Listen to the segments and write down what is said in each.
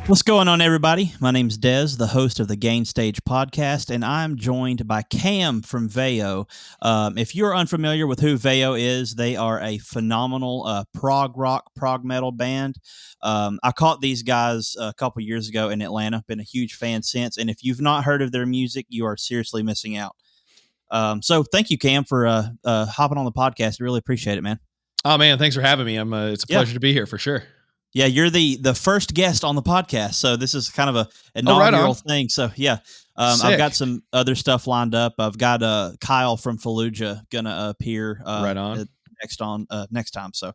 What's going on, everybody? My name's Dez, the host of the Gain Stage podcast, and I'm joined by Cam from Veio. If you're unfamiliar with who Veio is, they are a phenomenal prog rock, prog metal band. I caught these guys a couple years ago in Atlanta, been a huge fan since, and if you've not heard of their music, you are seriously missing out. So thank you, Cam, for hopping on the podcast. I really appreciate it, man. Oh, man, thanks for having me. It's a pleasure to be here for sure. Yeah, you're the first guest on the podcast, so this is kind of a inaugural thing. So yeah, I've got some other stuff lined up. I've got Kyle from Fallujah gonna appear next time. So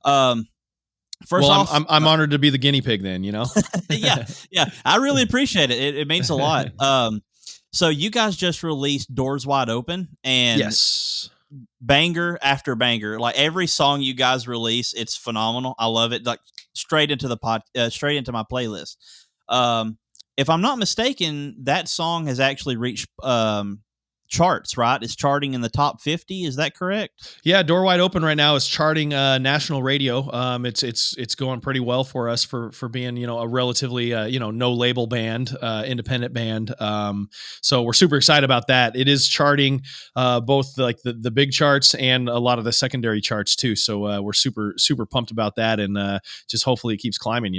first off, I'm honored to be the guinea pig. Then yeah, I really appreciate it. It means a lot. So you guys just released Doors Wide Open, and yes. Banger after banger, like every song you guys release, it's phenomenal. I love it. Like straight into my playlist. If I'm not mistaken, that song has actually reached charts, right? It's charting in the top 50. Is that correct? Yeah, Door Wide Open right now is charting national radio. It's going pretty well for us for being a relatively no label band, independent band. So we're super excited about that. It is charting both like the big charts and a lot of the secondary charts too. So we're super pumped about that, and just hopefully it keeps climbing.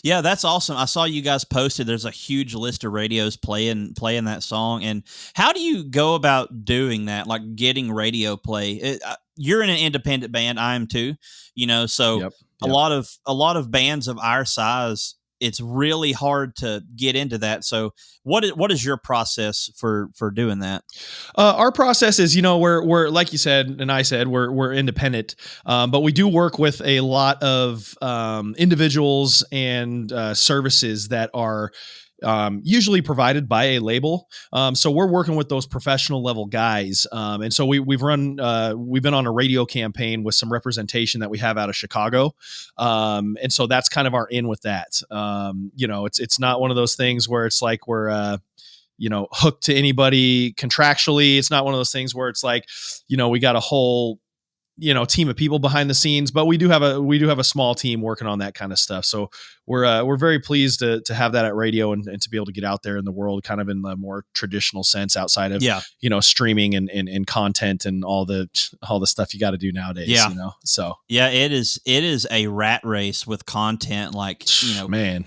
Yeah, that's awesome. I saw you guys posted. There's a huge list of radios playing that song. And how do you go about doing that? Like getting radio play? You're in an independent band. I am too. So yep. A lot of bands of our size, it's really hard to get into that. So what is your process for doing that? Our process is, we're like you said, and I said, we're independent, but we do work with a lot of individuals and services that are usually provided by a label. So we're working with those professional level guys. And so we've been on a radio campaign with some representation that we have out of Chicago. And so that's kind of our in with that. It's not one of those things where it's like we're, hooked to anybody contractually. It's not one of those things where it's like, we got a whole, team of people behind the scenes, but we do have a small team working on that kind of stuff. So we're very pleased to have that at radio and to be able to get out there in the world kind of in the more traditional sense outside of, streaming and content and all the stuff you got to do nowadays, so. Yeah, it is a rat race with content. Like, man.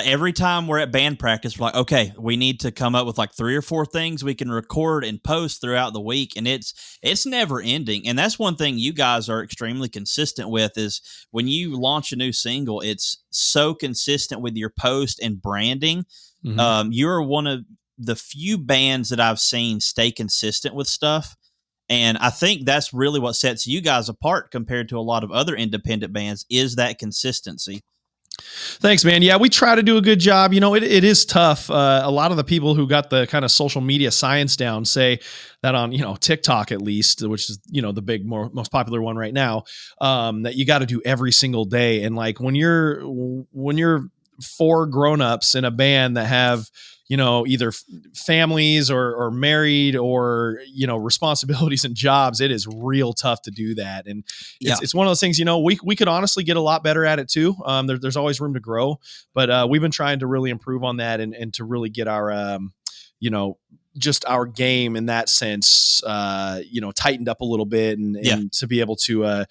Every time we're at band practice, we're like, okay, we need to come up with like 3 or 4 things we can record and post throughout the week. And it's never ending. And that's one thing you guys are extremely consistent with is when you launch a new single, it's so consistent with your post and branding. Mm-hmm. You're one of the few bands that I've seen stay consistent with stuff. And I think that's really what sets you guys apart compared to a lot of other independent bands is that consistency. Thanks, man. Yeah, we try to do a good job. It is tough. A lot of the people who got the kind of social media science down say that on, TikTok, at least, which is, the big, most popular one right now, that you got to do every single day. And like when you're 4 grownups in a band that have, either families or married or, responsibilities and jobs, it is real tough to do that. And it's one of those things, we could honestly get a lot better at it too. There's always room to grow, but we've been trying to really improve on that and to really get our, just our game in that sense, tightened up a little bit and to be able to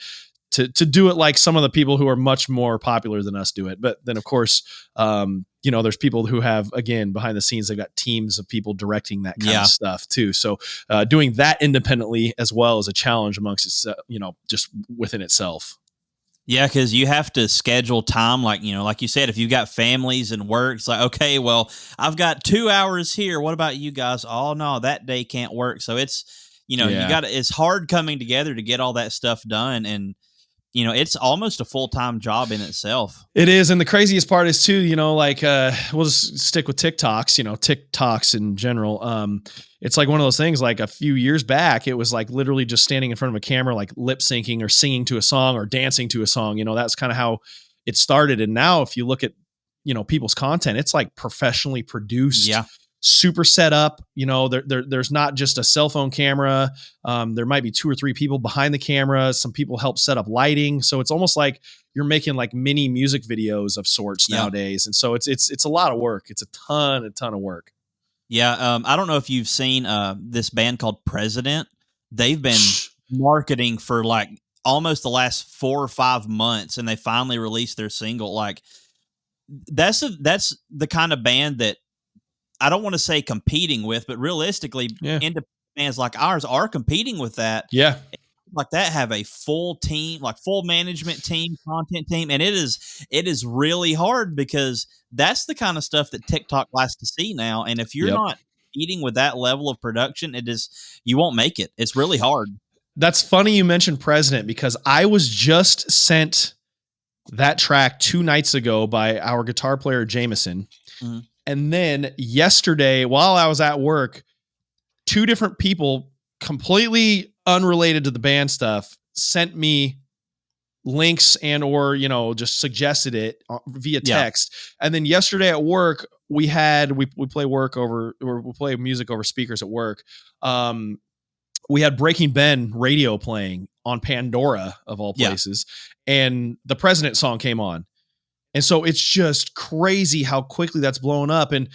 do it like some of the people who are much more popular than us do it. But then of course, there's people who have, again, behind the scenes, they've got teams of people directing that kind of stuff too. So doing that independently as well is a challenge amongst, just within itself. Yeah, because you have to schedule time, like you said, if you've got families and work, it's like, okay, well, I've got 2 hours here. What about you guys? Oh no, that day can't work. So it's, it's hard coming together to get all that stuff done. And it's almost a full-time job in itself. It is. And the craziest part is too, we'll just stick with TikToks, TikToks in general. It's like one of those things, like a few years back, it was like literally just standing in front of a camera, like lip syncing or singing to a song or dancing to a song. That's kind of how it started. And now if you look at, people's content, it's like professionally produced super set up. There's not just a cell phone camera. There might be 2 or 3 people behind the camera. Some people help set up lighting. So it's almost like you're making like mini music videos of sorts nowadays. And so it's a lot of work. It's a ton of work. Yeah. I don't know if you've seen this band called President. They've been marketing for like almost the last 4 or 5 months, and they finally released their single. Like that's the kind of band that I don't want to say competing with, but realistically, independent bands like ours are competing with that. Yeah. Like that have a full team, like full management team, content team. And it is really hard because that's the kind of stuff that TikTok likes to see now. And if you're not eating with that level of production, you won't make it. It's really hard. That's funny you mentioned President, because I was just sent that track 2 nights ago by our guitar player, Jameson. Mm-hmm. And then yesterday, while I was at work, 2 different people completely unrelated to the band stuff sent me links and or just suggested it via text. And then yesterday at work we play music over speakers at work. We had Breaking Ben radio playing on Pandora of all places, and the President song came on. And so it's just crazy how quickly that's blown up. And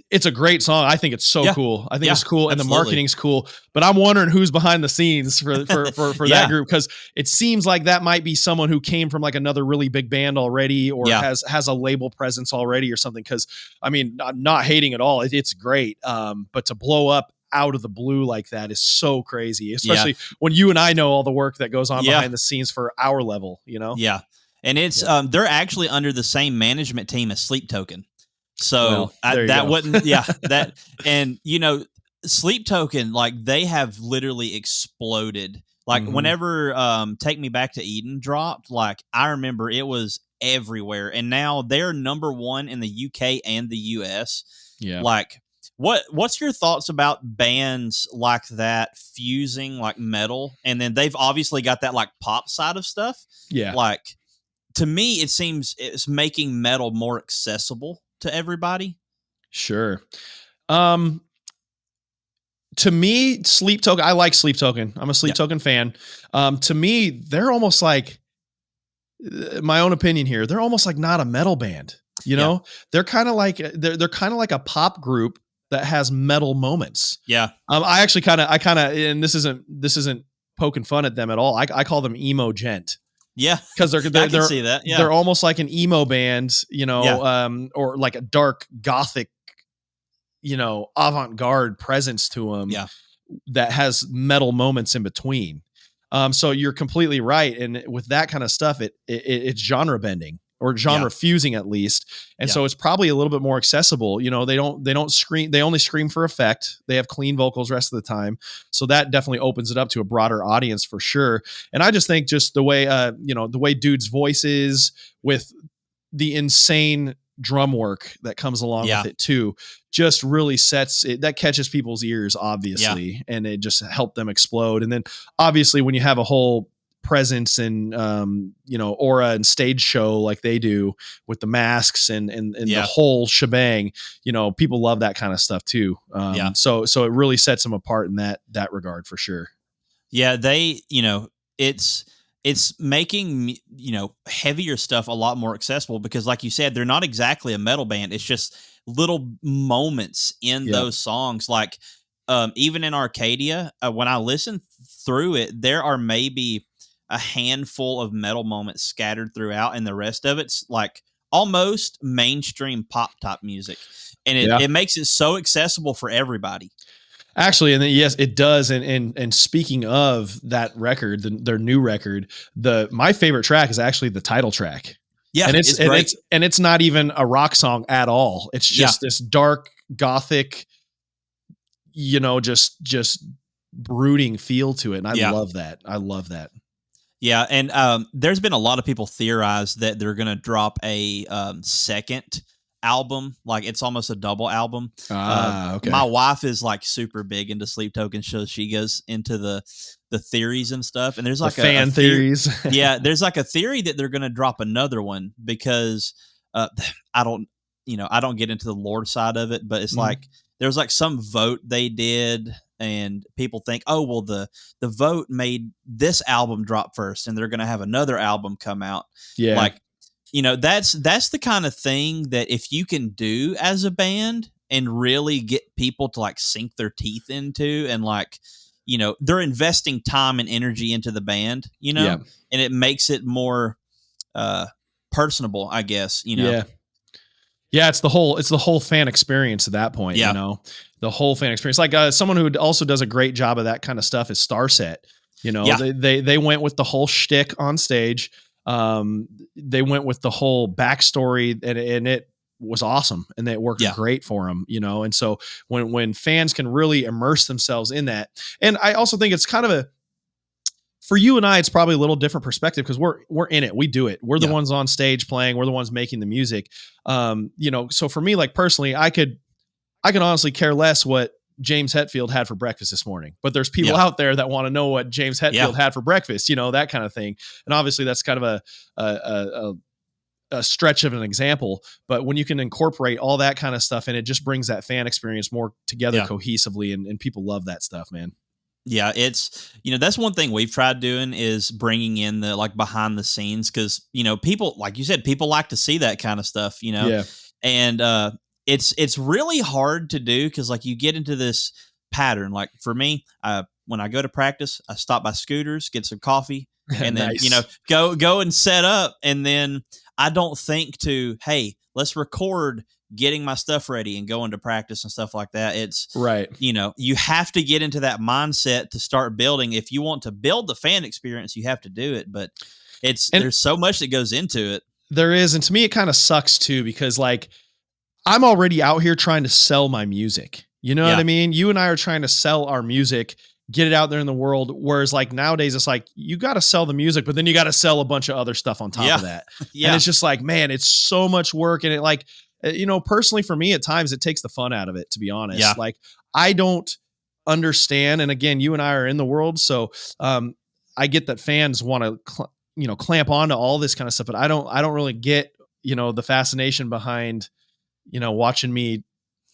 it's a great song. I think it's so cool. I think it's cool. And the marketing's cool, but I'm wondering who's behind the scenes for that group. Cause it seems like that might be someone who came from like another really big band already, or has a label presence already or something. Cause I mean, I'm not hating at all. It's great. But to blow up out of the blue like that is so crazy, especially when you and I know all the work that goes on behind the scenes for our level, Yeah. And it's, they're actually under the same management team as Sleep Token. So Sleep Token, like they have literally exploded. Like whenever Take Me Back to Eden dropped, like I remember it was everywhere, and now they're number 1 in the UK and the US. Yeah. Like what's your thoughts about bands like that fusing like metal, and then they've obviously got that like pop side of stuff. Yeah. Like to me, it seems it's making metal more accessible to everybody. Sure. To me, Sleep Token, I like Sleep Token. I'm a Sleep Token fan. To me, they're almost like, my own opinion here, they're almost like not a metal band. They're kind of like a pop group that has metal moments. Yeah. I and this isn't poking fun at them at all. I call them emo gent. Yeah, because they're see that. Yeah. They're almost like an emo band, or like a dark gothic, avant-garde presence to them. Yeah, that has metal moments in between. So you're completely right, and with that kind of stuff, it's genre bending or genre fusing at least, and so it's probably a little bit more accessible. They don't scream. They only scream for effect. They have clean vocals rest of the time, so that definitely opens it up to a broader audience for sure. And I just think the way dude's voice is, with the insane drum work that comes along with it too, just really sets it, that catches people's ears, obviously, and it just helped them explode. And then obviously when you have a whole presence and aura and stage show like they do with the masks and the whole shebang, people love that kind of stuff too. So it really sets them apart in that regard for sure. Yeah, they it's making heavier stuff a lot more accessible, because like you said, they're not exactly a metal band. It's just little moments in those songs. Like even in Arcadia, when I listen through it, there are maybe a handful of metal moments scattered throughout, and the rest of it's like almost mainstream pop type music, and it makes it so accessible for everybody. Actually, and then, yes, it does. And speaking of that record, their new record, my favorite track is actually the title track. Yeah, and it's not even a rock song at all. It's just this dark gothic, just brooding feel to it, and I love that. I love that. Yeah, and there's been a lot of people theorize that they're going to drop a second album, like it's almost a double album. Okay. My wife is like super big into Sleep Token, so she goes into the theories and stuff. And there's like fan theories. Yeah, there's like a theory that they're going to drop another one because I don't I don't get into the lore side of it, but it's Mhm. like there's like some vote they did, and people think, oh well, the vote made this album drop first, and they're going to have another album come out. Yeah. Like, that's the kind of thing that if you can do as a band and really get people to like sink their teeth into, and like, they're investing time and energy into the band, Yeah. and it makes it more personable, I guess, Yeah. Yeah, it's the whole fan experience at that point, Yeah. the whole fan experience. Like someone who also does a great job of that kind of stuff is Starset. Yeah. They went with the whole shtick on stage. They went with the whole backstory, and it was awesome, and it worked great for them, And so when fans can really immerse themselves in that, and I also think it's kind of for you and I, it's probably a little different perspective because we're in it. We do it. We're the ones on stage playing. We're the ones making the music. So for me, like personally, I could honestly care less what James Hetfield had for breakfast this morning, but there's people out there that want to know what James Hetfield had for breakfast, that kind of thing. And obviously that's kind of a stretch of an example, but when you can incorporate all that kind of stuff, and it just brings that fan experience more together cohesively, and people love that stuff, man. Yeah, it's, that's one thing we've tried doing is bringing in the like behind the scenes, because, people, like you said, people like to see that kind of stuff, and it's really hard to do because like you get into this pattern. Like for me, when I go to practice, I stop by Scooters, get some coffee, and then, Nice. go and set up. And then I don't think to, hey, let's record getting my stuff ready and going to practice and stuff like that. It's right. You have to get into that mindset to start building. If you want to build the fan experience, you have to do it, but there's so much that goes into it. There is. And to me, it kind of sucks too, because like I'm already out here trying to sell my music. You know what I mean? You and I are trying to sell our music, get it out there in the world. Whereas like nowadays it's like, you got to sell the music, but then you got to sell a bunch of other stuff on top of that. And it's just like, man, it's so much work. And it like, personally for me, at times it takes the fun out of it, to be honest. Like I don't understand. And again, you and I are in the world. So I get that fans want to, clamp onto all this kind of stuff, but I don't really get, the fascination behind, watching me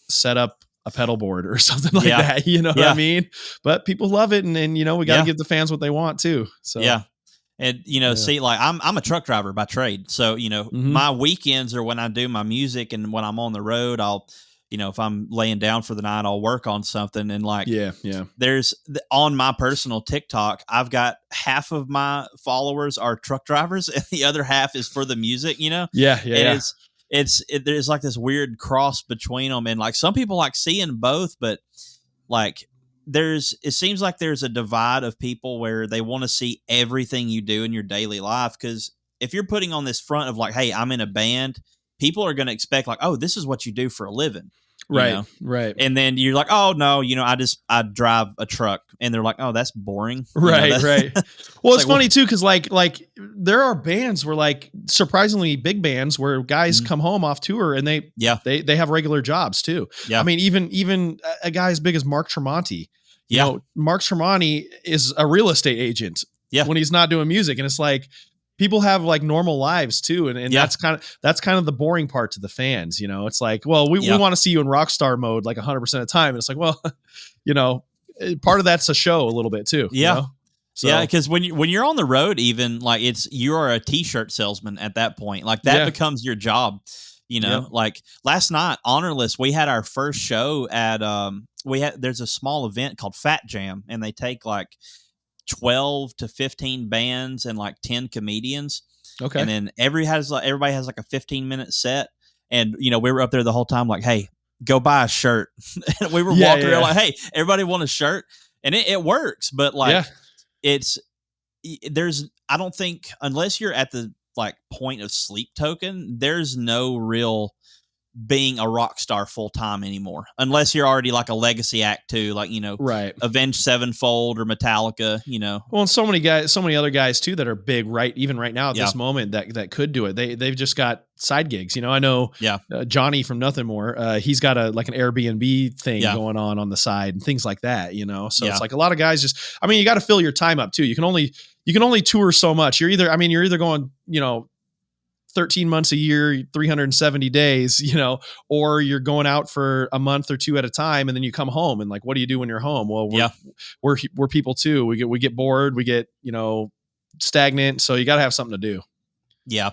set up a pedal board or something like that. You know what I mean? But people love it. And we got to give the fans what they want too. So And, see, like I'm a truck driver by trade. So, my weekends are when I do my music, and when I'm on the road, I'll, if I'm laying down for the night, I'll work on something. And like, there's on my personal TikTok, I've got half of my followers are truck drivers and the other half is for the music, There's like this weird cross between them. And like some people like seeing both, but like, it seems like there's a divide of people where they want to see everything you do in your daily life. Because if you're putting on this front of like, hey, I'm in a band, people are going to expect like, oh, this is what you do for a living. Right. And then you're like, oh no, I drive a truck, and they're like, oh, that's boring. Right. Well, it's funny too, because like there are bands where like surprisingly big bands where guys come home off tour and they have regular jobs too. I mean, even a guy as big as Mark Tremonti. Mark Tremonti is a real estate agent when he's not doing music, and it's like people have like normal lives too. And that's kind of the boring part to the fans. It's like, well, we want to see you in rock star mode like 100% of the time. And it's like, well, part of that's a show a little bit too. So, because when you're on the road, even like you are a t-shirt salesman at that point. Like that becomes your job. Like last night, Honorless, we had our first show at there's a small event called Fat Jam, and they take like 12 to 15 bands and like 10 comedians. Okay. And then everybody has like a 15-minute set. And, we were up there the whole time like, hey, go buy a shirt. And we were walking around like, hey, everybody want a shirt. And it works. But like, I don't think, unless you're at the like point of Sleep Token, there's no real being a rock star full time anymore, unless you're already like a legacy act too, like, Avenged Sevenfold or Metallica, Well, and so many other guys too that are big even right now at this moment that could do it. They've just got side gigs. I know Johnny from Nothing More, he's got an Airbnb thing going on the side and things like that, So it's like a lot of guys you got to fill your time up too. You can only tour so much. You're either going, 13 months a year, 370 days, or you're going out for a month or two at a time, and then you come home, and like, what do you do when you're home? Well, we're people too. We get bored, we get, stagnant. So you got to have something to do. Yeah.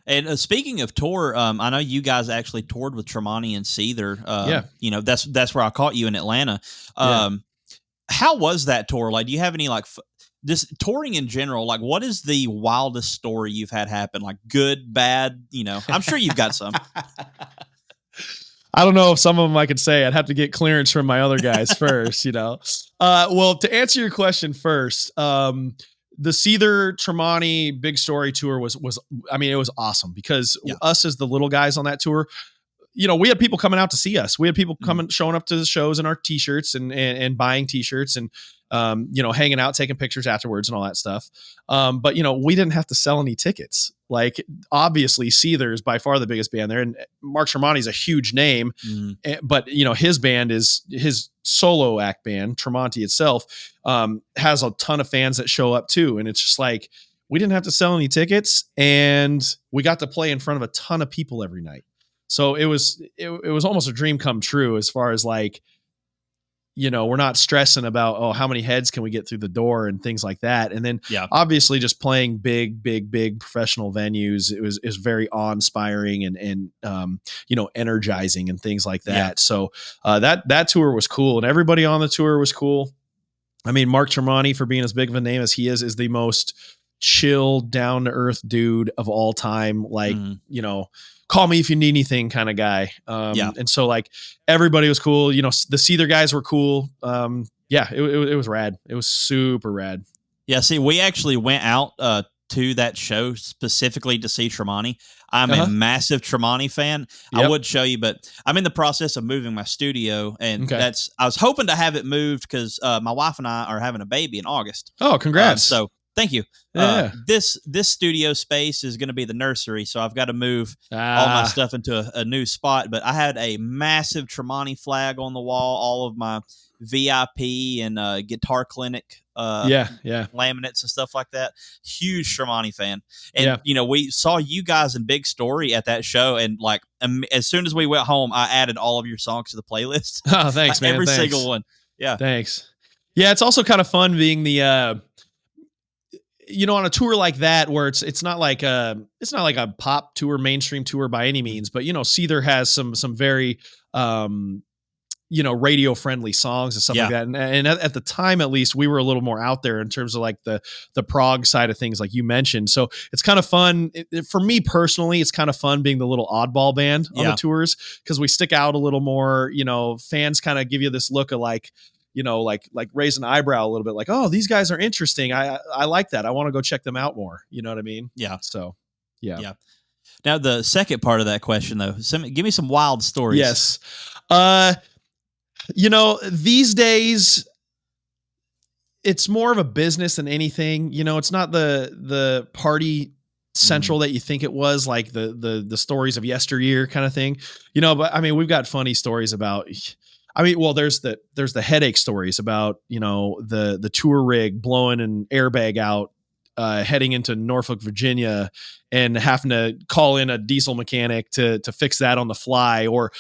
And speaking of tour, I know you guys actually toured with Tremonti and Seether. That's where I caught you in Atlanta. How was that tour? Like, do you have any this touring in general? Like, what is the wildest story you've had happen? Like, good, bad? I'm sure you've got some. I don't know if some of them I could say. I'd have to get clearance from my other guys first. Well, to answer your question first, the Seether Tremonti Big Story tour was it was awesome because us as the little guys on that tour, we had people coming out to see us. We had people showing up to the shows in our t-shirts and buying t-shirts and, hanging out, taking pictures afterwards and all that stuff. But we didn't have to sell any tickets. Like, obviously Seether is by far the biggest band there. And Mark Tremonti is a huge name, but his band is his solo act band. Tremonti itself, has a ton of fans that show up too. And it's just like, we didn't have to sell any tickets and we got to play in front of a ton of people every night. So it was almost a dream come true as far as like, we're not stressing about, how many heads can we get through the door and things like that. And then obviously just playing big professional venues, it was very awe-inspiring and energizing and things like that. Yeah. So that tour was cool and everybody on the tour was cool. I mean, Mark Tremonti, for being as big of a name as he is the most chill, down to earth dude of all time. Like, call me if you need anything kind of guy. And so like everybody was cool. The Seether guys were cool. It was rad. It was super rad. Yeah. See, we actually went out to that show specifically to see Tremonti. I'm a massive Tremonti fan. Yep. I would show you, but I'm in the process of moving my studio, and I was hoping to have it moved because my wife and I are having a baby in August. Oh, congrats. So thank you. This studio space is going to be the nursery, so I've got to move all my stuff into a new spot. But I had a massive Tremonti flag on the wall, all of my VIP and Guitar Clinic laminates and stuff like that. Huge Tremonti fan. And, we saw you guys in Big Story at that show, and like as soon as we went home, I added all of your songs to the playlist. Oh, thanks, man. Every single one. Yeah. Thanks. Yeah, it's also kind of fun being the on a tour like that where it's not like a pop tour, mainstream tour by any means, but Seether has some very radio friendly songs and stuff like that. And at the time, at least, we were a little more out there in terms of like the prog side of things, like you mentioned. So it's kind of fun for me personally. It's kind of fun being the little oddball band on the tours because we stick out a little more. Fans kind of give you this look of like, like raise an eyebrow a little bit, like, oh, these guys are interesting. I like that. I want to go check them out more. You know what I mean? Yeah. So, yeah. Now the second part of that question though, give me some wild stories. Yes. These days it's more of a business than anything. It's not the party central that you think it was, like the stories of yesteryear kind of thing, but I mean, we've got funny stories about, there's the headache stories about, the tour rig blowing an airbag out, heading into Norfolk, Virginia, and having to call in a diesel mechanic to fix that on the fly, or,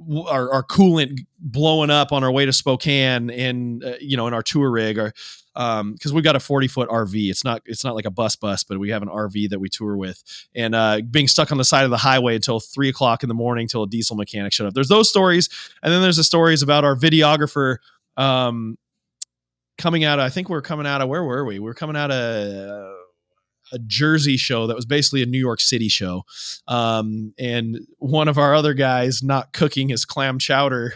our coolant blowing up on our way to Spokane in our tour rig, or, cause we've got a 40-foot RV. It's not like a bus, but we have an RV that we tour with, and, being stuck on the side of the highway until 3:00 in the morning till a diesel mechanic showed up. There's those stories. And then there's the stories about our videographer, coming out of, I think we were coming out of, where were we? We were coming out of a Jersey show that was basically a New York City show. And one of our other guys not cooking his clam chowder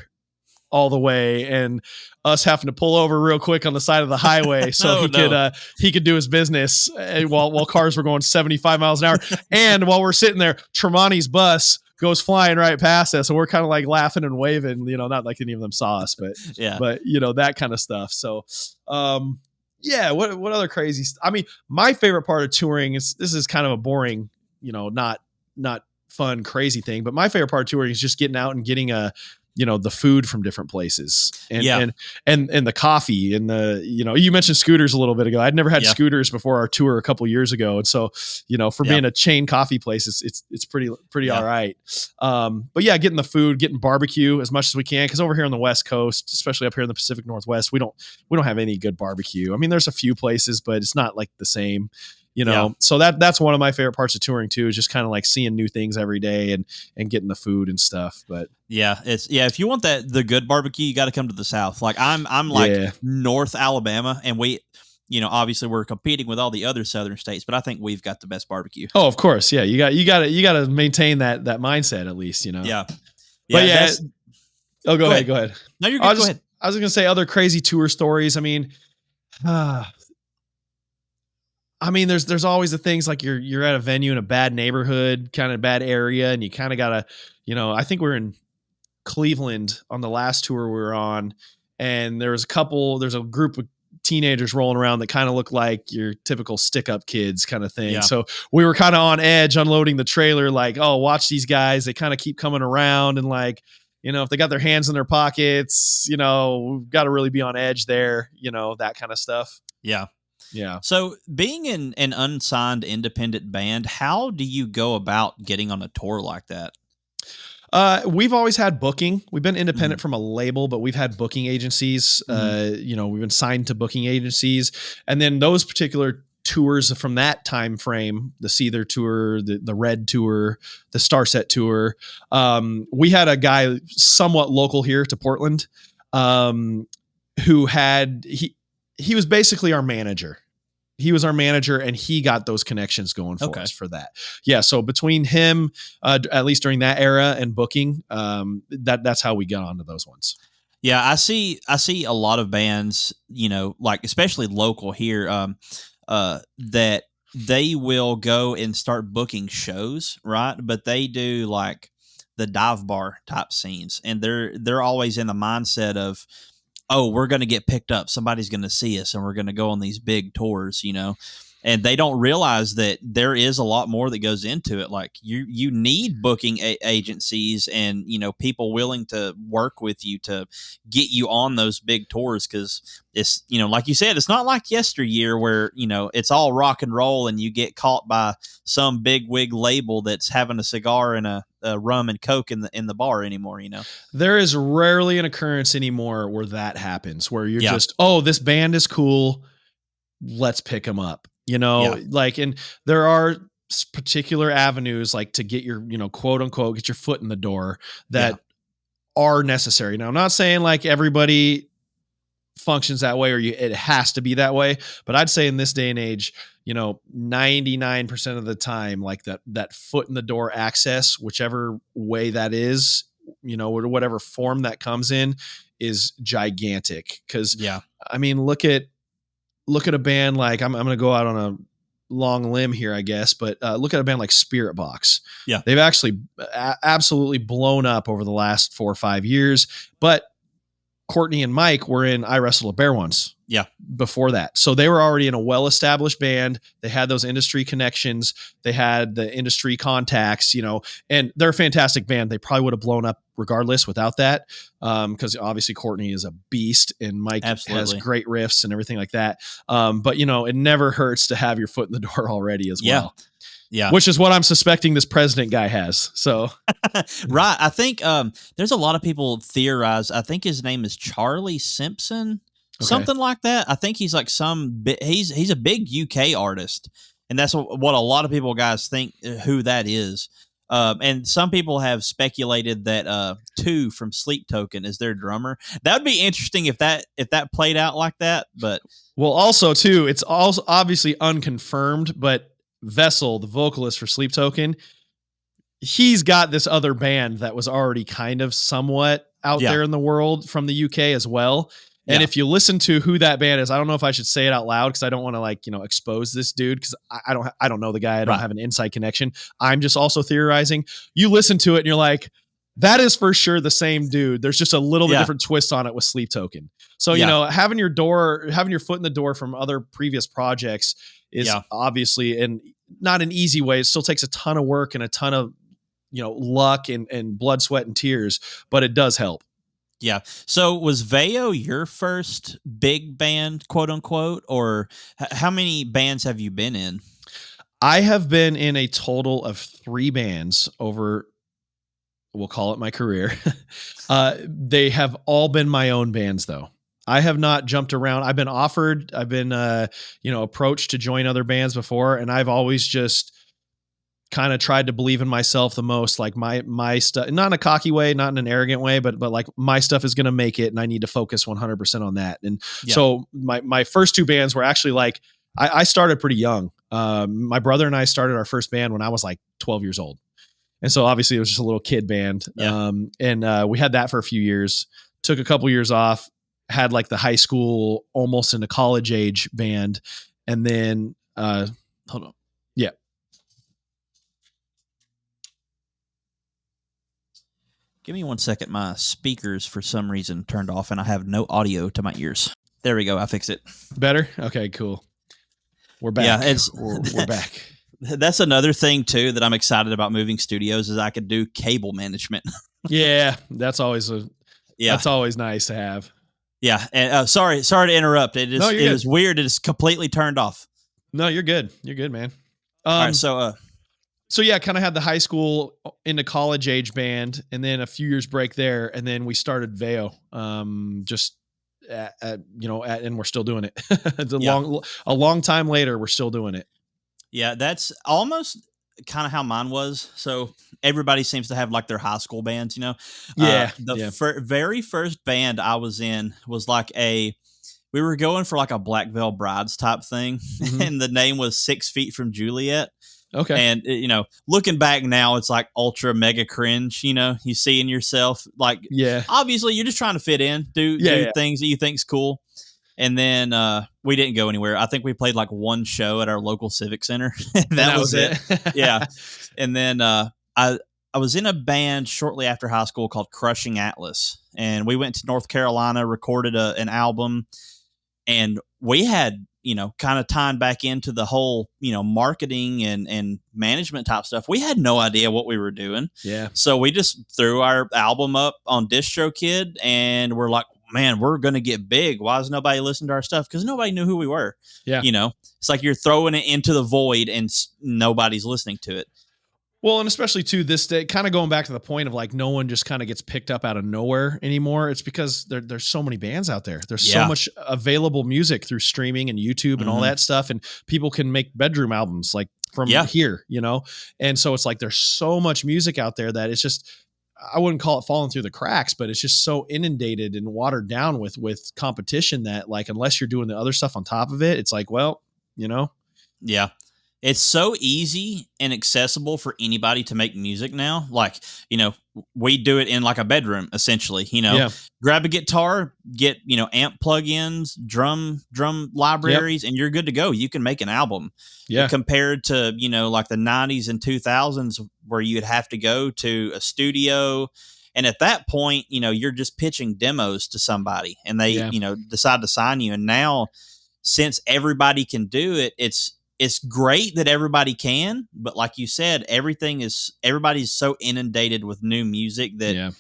all the way, and us having to pull over real quick on the side of the highway so he could do his business while cars were going 75 miles an hour. And while we're sitting there, Tremonti's bus goes flying right past us, and we're kind of like laughing and waving, not like any of them saw us, but that kind of stuff. So, what other crazy my favorite part of touring is, this is kind of a boring, not fun, crazy thing, but my favorite part of touring is just getting out and getting a the food from different places and, Yeah. and the coffee and you mentioned scooters a little bit ago. I'd never had scooters before our tour a couple years ago. And so, for being a chain coffee place, it's pretty all right. But yeah, getting the food, getting barbecue as much as we can. Cause over here on the West Coast, especially up here in the Pacific Northwest, we don't have any good barbecue. I mean, there's a few places, but it's not like the same. So that's one of my favorite parts of touring too, is just kind of like seeing new things every day and getting the food and stuff. But if you want the good barbecue, you got to come to the South. Like I'm like North Alabama, and we, obviously we're competing with all the other Southern states, but I think we've got the best barbecue. Oh, of course. Yeah. You got to maintain that mindset at least, Yeah. But go ahead. No, you're good. Go ahead. I was going to say other crazy tour stories. I mean, there's always the things like you're at a venue in a bad neighborhood, kind of bad area. And you kind of gotta, I think we're in Cleveland on the last tour we were on. And there's a group of teenagers rolling around that kind of look like your typical stick up kids kind of thing. Yeah. So we were kind of on edge unloading the trailer, like, oh, watch these guys. They kind of keep coming around and like, if they got their hands in their pockets, we've got to really be on edge there, that kind of stuff. Yeah. Yeah. So being in an unsigned independent band, how do you go about getting on a tour like that? We've always had booking. We've been independent from a label, but we've had booking agencies. We've been signed to booking agencies. And then those particular tours from that time frame, the Seether tour, the Red tour, the Starset tour, we had a guy somewhat local here to Portland who had he was basically our manager. He was our manager and he got those connections going for us for that. Yeah. So between him, at least during that era and booking, that's how we got onto those ones. Yeah. I see a lot of bands, like especially local here, that they will go and start booking shows. Right. But they do like the dive bar type scenes, and they're always in the mindset of, oh, we're going to get picked up. Somebody's going to see us and we're going to go on these big tours, and they don't realize that there is a lot more that goes into it. Like you need booking agencies and, people willing to work with you to get you on those big tours. Cause it's, like you said, it's not like yesteryear where, it's all rock and roll and you get caught by some big wig label that's having a cigar and a rum and Coke in the bar anymore. There is rarely an occurrence anymore where that happens, where you're just, oh, this band is cool, let's pick them up. Like, and there are particular avenues like to get your, quote unquote, get your foot in the door that are necessary. Now, I'm not saying like everybody functions that way or it has to be that way, but I'd say in this day and age, 99% of the time, like that foot in the door access, whichever way that is, or whatever form that comes in, is gigantic. Cause look at a band like I'm going to go out on a long limb here, I guess, but look at a band like Spirit Box. Yeah. They've actually absolutely blown up over the last 4 or 5 years, but Courtney and Mike were in I Wrestle a Bear once. Yeah. Before that. So they were already in a well-established band. They had those industry connections. They had the industry contacts, and they're a fantastic band. They probably would have blown up regardless without that. Because obviously Courtney is a beast and Mike has great riffs and everything like that. But it never hurts to have your foot in the door already as well. Yeah. Which is what I'm suspecting this president guy has. So, right. I think there's a lot of people theorize. I think his name is Charlie Simpson, something like that. I think he's like he's a big UK artist, and that's what a lot of people guys think who that is. And some people have speculated that 2 from Sleep Token is their drummer. That would be interesting if that played out like that. But also too, it's also obviously unconfirmed, but Vessel, the vocalist for Sleep Token, he's got this other band that was already kind of somewhat out there in the world from the UK as well. And if you listen to who that band is, I don't know if I should say it out loud because I don't want to expose this dude because I don't know the guy. I don't have an inside connection. I'm just also theorizing. You listen to it and you're like, that is for sure the same dude. There's just a little bit different twist on it with Sleep Token. So, having your foot in the door from other previous projects is obviously, and not an easy way. It still takes a ton of work and a ton of luck and blood, sweat, and tears, but it does help. Yeah. So was Veio your first big band, quote unquote, or how many bands have you been in? I have been in a total of 3 bands over, we'll call it my career. They have all been my own bands though. I have not jumped around. I've been offered, I've been, approached to join other bands before. And I've always just kind of tried to believe in myself the most, like my stuff, not in a cocky way, not in an arrogant way, but like my stuff is going to make it and I need to focus 100% on that. And so my first 2 bands were actually like, I started pretty young. My brother and I started our first band when I was like 12 years old. And so obviously it was just a little kid band. Yeah. And we had that for a few years, took a couple years off, had like the high school, almost into college age band. And then, hold on. Yeah. Give me 1 second. My speakers, for some reason, turned off, and I have no audio to my ears. There we go. I fixed it. Better? Okay, cool. We're back. Yeah, we're back. That's another thing, too, that I'm excited about moving studios is I could do cable management. Yeah, that's always nice to have. Yeah, and sorry to interrupt. It is weird. It is completely turned off. No, you're good. You're good, man. All right, so yeah, kind of had the high school into college age band, and then a few years break there, and then we started Veio. And we're still doing it. A long time later, we're still doing it. Yeah, that's almost kind of how mine was. So everybody seems to have like their high school bands, Yeah. Very first band I was in was like we were going for like a Black Veil Brides type thing, and the name was 6 Feet from Juliet. Okay. And, looking back now, it's like ultra mega cringe, you see in yourself, like, obviously you're just trying to fit in, do things that you think's cool. And then we didn't go anywhere. I think we played like 1 show at our local civic center. that was it. Yeah. And then I was in a band shortly after high school called Crushing Atlas. And we went to North Carolina, recorded an album. And we had, kind of tying back into the whole, marketing and management type stuff. We had no idea what we were doing. Yeah. So we just threw our album up on DistroKid and we're like, man, we're going to get big. Why is nobody listening to our stuff? Because nobody knew who we were. Yeah. It's like you're throwing it into the void and nobody's listening to it. Well, and especially too this day, kind of going back to the point of like no one just kind of gets picked up out of nowhere anymore. It's because there's so many bands out there. There's so much available music through streaming and YouTube and all that stuff, and people can make bedroom albums like from here, And so it's like there's so much music out there that it's just, I wouldn't call it falling through the cracks, but it's just so inundated and watered down with competition that like unless you're doing the other stuff on top of it, it's like, well, Yeah. It's so easy and accessible for anybody to make music now. Like, we do it in like a bedroom, essentially, grab a guitar, get, amp plugins, drum libraries, and you're good to go. You can make an album. Yeah. Compared to, like the 90s and 2000s where you'd have to go to a studio. And at that point, you're just pitching demos to somebody and they, decide to sign you. And now, since everybody can do it, it's great that everybody can, but like you said, everybody's so inundated with new music that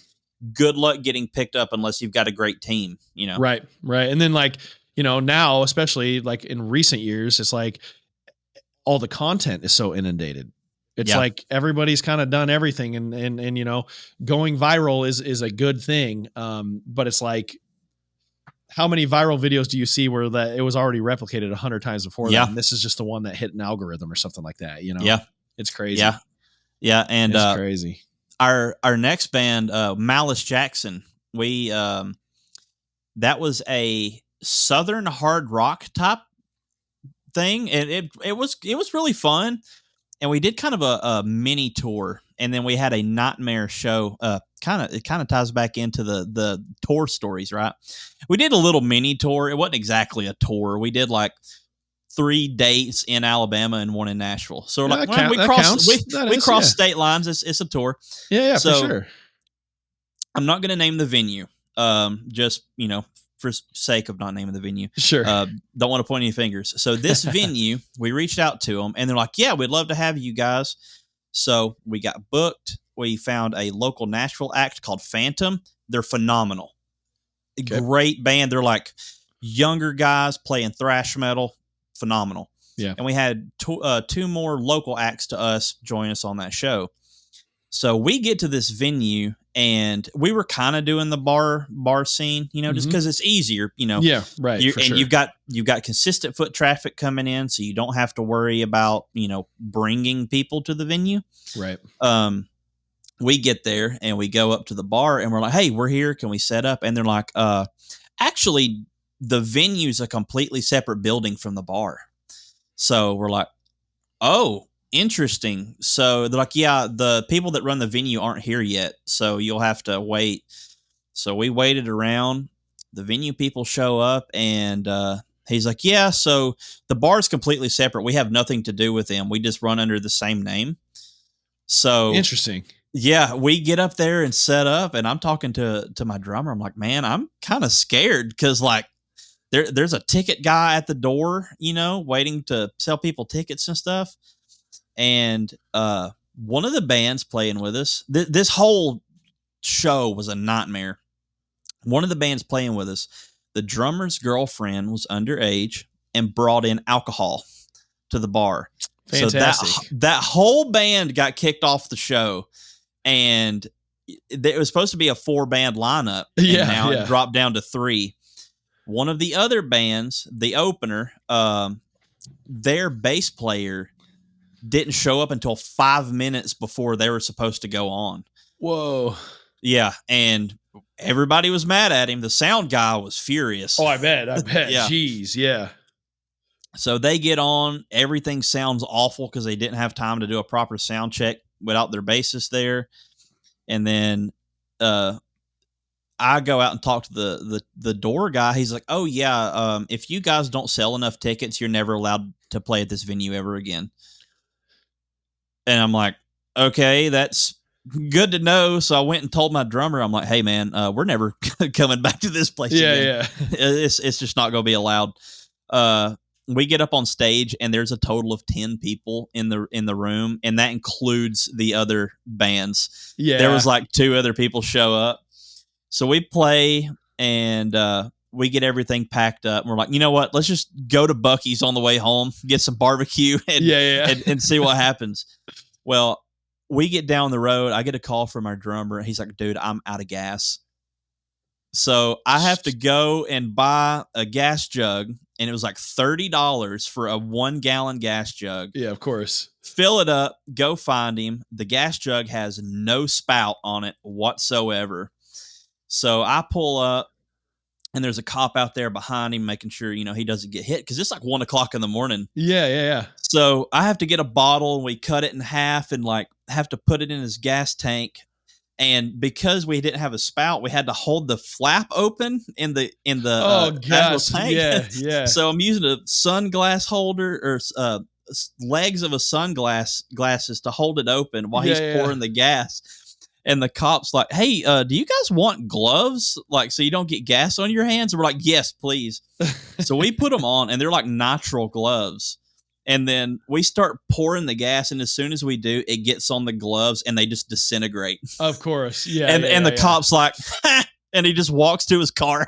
good luck getting picked up unless you've got a great team, Right. And then like, now, especially like in recent years, it's like all the content is so inundated. It's like everybody's kind of done everything and going viral is a good thing. But it's like, how many viral videos do you see where that it was already replicated 100 times before that? And this is just the one that hit an algorithm or something like that, Yeah. It's crazy. Yeah. And it's crazy. Our next band, Malice Jackson, we that was a Southern hard rock type thing. And it was really fun. And we did kind of a mini tour, and then we had a Nightmare show. It kind of ties back into the tour stories, right? We did a little mini tour. It wasn't exactly a tour. We did like 3 dates in Alabama and 1 in Nashville. So we're like, we crossed state lines. It's a tour. Yeah, so, for sure. I'm not going to name the venue. Just for sake of not naming the venue. Sure. Don't want to point any fingers. So this venue, we reached out to them and they're like, yeah, we'd love to have you guys. So we got booked. we found a local Nashville act called Phantom. They're phenomenal. Okay. Great band. They're like younger guys playing thrash metal. Phenomenal. Yeah. And we had two more local acts to us join us on that show. So we get to this venue, and we were kind of doing the bar scene, just because it's easier, Yeah, right. And you've got consistent foot traffic coming in, so you don't have to worry about bringing people to the venue. Right. We get there and we go up to the bar, and we're like, "Hey, we're here. Can we set up?" And they're like, "Actually, the venue's a completely separate building from the bar." So we're like, "Oh, interesting." So they're like, "Yeah, the people that run the venue aren't here yet, so you'll have to wait." So we waited around. The venue people show up, and he's like, "Yeah, so the bar's completely separate. We have nothing to do with them. We just run under the same name." So interesting. Yeah, we get up there and set up, and I'm talking to my drummer. I'm like, "Man, I'm kind of scared because like there's a ticket guy at the door, waiting to sell people tickets and stuff." And one of the bands playing with us, this whole show was a nightmare. One of the bands playing with us, the drummer's girlfriend was underage and brought in alcohol to the bar. Fantastic. So that whole band got kicked off the show, and it was supposed to be a 4-band lineup. And now it dropped down to 3. One of the other bands, the opener, their bass player didn't show up until 5 minutes before they were supposed to go on. Whoa. Yeah, and everybody was mad at him. The sound guy was furious. Oh, I bet. Yeah. Jeez, yeah. So they get on. Everything sounds awful because they didn't have time to do a proper sound check without their bassist there. And then I go out and talk to the door guy. He's like, "Oh, yeah, if you guys don't sell enough tickets, you're never allowed to play at this venue ever again." And I'm like, "Okay, that's good to know." So I went and told my drummer, I'm like, "Hey, man, we're never coming back to this place again. It's just not going to be allowed." We get up on stage, and there's a total of 10 people in the room, and that includes the other bands. Yeah. There was like 2 other people show up. So we play, and we get everything packed up, and we're like, "You know what? Let's just go to Buc-ee's on the way home, get some barbecue, and see what happens." Well, we get down the road. I get a call from our drummer. He's like, "Dude, I'm out of gas." So I have to go and buy a gas jug, and it was like $30 for a 1-gallon gas jug. Yeah, of course. Fill it up, go find him. The gas jug has no spout on it whatsoever. So I pull up, and there's a cop out there behind him making sure, he doesn't get hit because it's like 1:00 in the morning. Yeah. So I have to get a bottle, and we cut it in half and like have to put it in his gas tank. And because we didn't have a spout, we had to hold the flap open in the tank. Yeah. So I'm using a sunglass holder or legs of a glasses to hold it open while he's pouring the gas. And the cop's like, "Hey, do you guys want gloves? Like, so you don't get gas on your hands?" And we're like, "Yes, please." So we put them on, and they're like nitrile gloves. And then we start pouring the gas, and as soon as we do, it gets on the gloves, and they just disintegrate. Of course, yeah. And the cop's like, "Ha!" And he just walks to his car.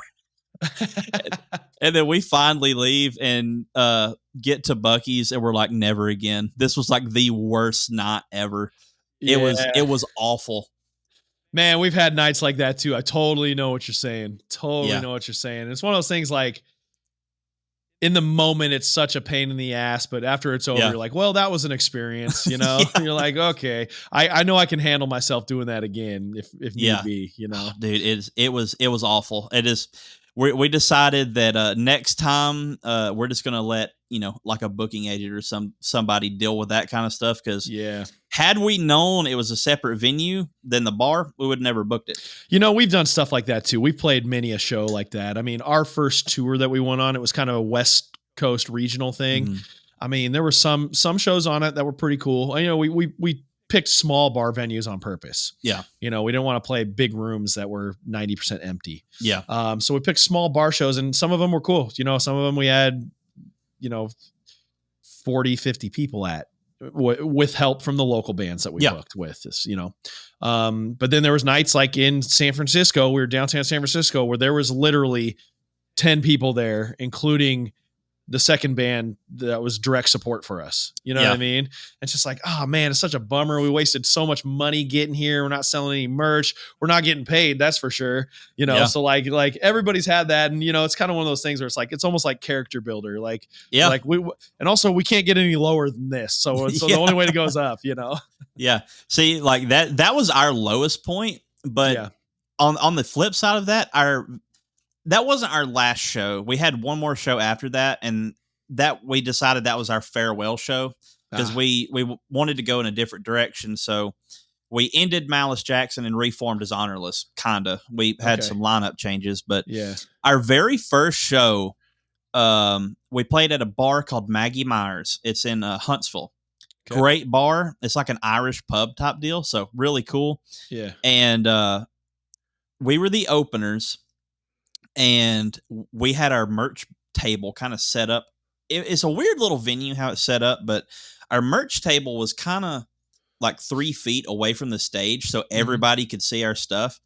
And then we finally leave and get to Buc-ee's, and we're like, "Never again." This was like the worst night ever. It was awful. Man, we've had nights like that too. I totally know what you're saying. Know what you're saying. It's one of those things like, in the moment, it's such a pain in the ass, but after it's over, you're like, well, that was an experience, You're like, okay, I know I can handle myself doing that again if need be, Dude, it was awful. It is. We decided that next time we're just gonna let like a booking agent or somebody deal with that kind of stuff, because had we known it was a separate venue than the bar, we would have never booked it. We've done stuff like that too. We've played many a show like that. I mean, our first tour that we went on, it was kind of a West Coast regional thing. Mm-hmm. I mean, there were some shows on it that were pretty cool. We picked small bar venues on purpose. Yeah. We didn't want to play big rooms that were 90% empty. Yeah. So we picked small bar shows, and some of them were cool. Some of them we had, 40, 50 people at. with help from the local bands that we booked with this, but then there was nights like in San Francisco, we were downtown San Francisco, where there was literally 10 people there, including the second band that was direct support for us. You know what I mean? It's just like, oh man, it's such a bummer. We wasted so much money getting here. We're not selling any merch. We're not getting paid. That's for sure. So like everybody's had that. And it's kind of one of those things where it's like, it's almost like character builder. And also we can't get any lower than this. So the only way to go is up, Yeah. See, like that was our lowest point, but on the flip side of that, that wasn't our last show. We had one more show after that, and that we decided that was our farewell show because we wanted to go in a different direction. So we ended Malice Jackson and reformed as Honorless. Kinda. We had some lineup changes, but our very first show, we played at a bar called Maggie Myers. It's in Huntsville. Okay. Great bar. It's like an Irish pub type deal. So really cool. Yeah. And we were the openers. And we had our merch table kind of set up. It's a weird little venue how it's set up, but our merch table was kind of like 3 feet away from the stage, so everybody could see our stuff.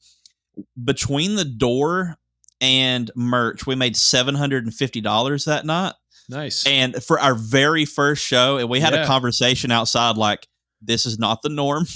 Between the door and merch, we made $750 that night. Nice. And for our very first show, and we had a conversation outside like, this is not the norm.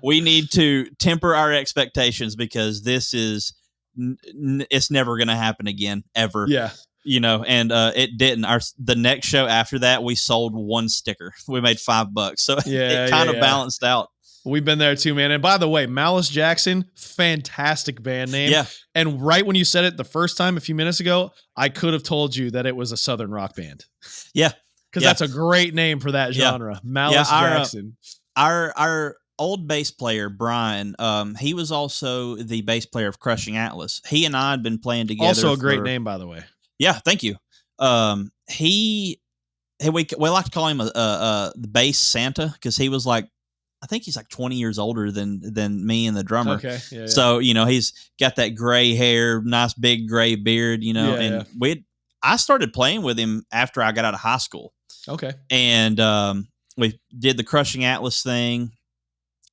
we need to temper our expectations because this is... it's never going to happen again ever. And it didn't. The next show after that, we sold 1 sticker. We made $5, so it kind of balanced out. We've been there too, man. And by the way, Malice Jackson, fantastic band name. Yeah. And right when you said it the first time a few minutes ago, I could have told you that it was a Southern rock band. Yeah, because that's a great name for that genre. Malice Jackson. Our old bass player, Brian, he was also the bass player of Crushing Atlas. He and I had been playing together. Also a great name, by the way. Yeah, thank you. We like to call him the bass Santa because he was like, I think he's like 20 years older than me and the drummer. Okay. Yeah. So, he's got that gray hair, nice big gray beard, I started playing with him after I got out of high school. Okay. And we did the Crushing Atlas thing.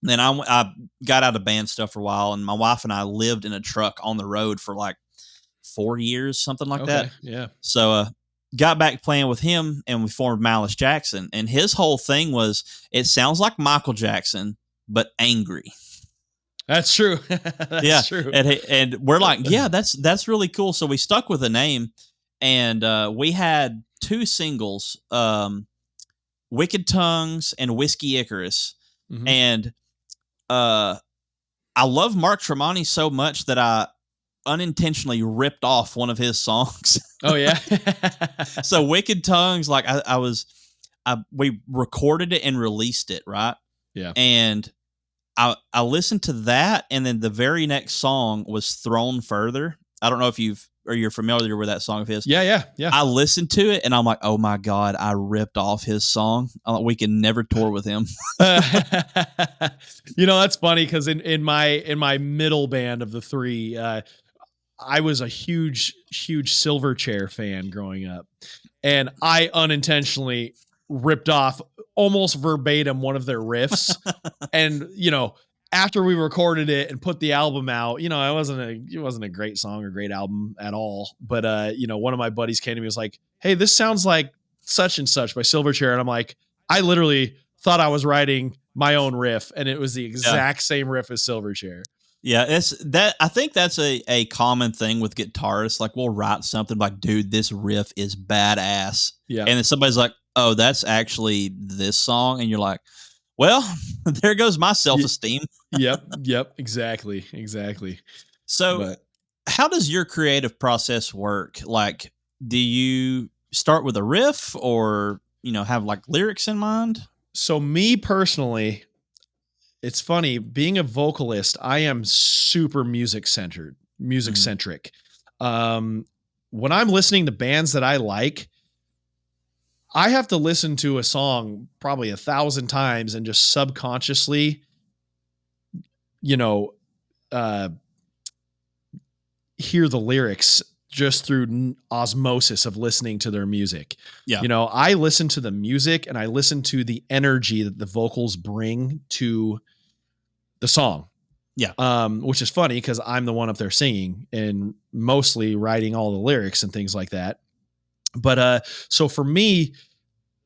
Then I got out of band stuff for a while, and my wife and I lived in a truck on the road for like 4 years, something like that. Yeah. So got back playing with him, and we formed Malice Jackson. And his whole thing was, it sounds like Michael Jackson, but angry. That's true. That's true. And we're like, yeah, that's really cool. So we stuck with the name, and we had 2 singles, Wicked Tongues and Whiskey Icarus. Mm-hmm. And I love Mark Tremonti so much that I unintentionally ripped off one of his songs. Oh yeah. So Wicked Tongues, like we recorded it and released it, right? Yeah. And I listened to that, and then the very next song was Thrown Further. I don't know if you're familiar with that song of his. Yeah. I listened to it and I'm like, oh my God, I ripped off his song. We can never tour with him. That's funny because in my middle band of the 3, I was a huge Silverchair fan growing up, and I unintentionally ripped off almost verbatim one of their riffs. And after we recorded it and put the album out, it wasn't a great song or great album at all. But, one of my buddies came to me and was like, hey, this sounds like such and such by Silverchair. And I'm like, I literally thought I was writing my own riff, and it was the exact same riff as Silverchair. Yeah, I think that's a common thing with guitarists. Like, we'll write something like, dude, this riff is badass. Yeah. And then somebody's like, oh, that's actually this song. And you're like, well, there goes my self-esteem. Yep. Exactly. So how does your creative process work? Like, do you start with a riff or, have like lyrics in mind? So me personally, it's funny, being a vocalist, I am super music centric. When I'm listening to bands that I like, I have to listen to a song probably 1,000 times and just subconsciously, hear the lyrics just through osmosis of listening to their music. Yeah. You know, I listen to the music and I listen to the energy that the vocals bring to the song. Yeah. Which is funny because I'm the one up there singing and mostly writing all the lyrics and things like that. But so for me,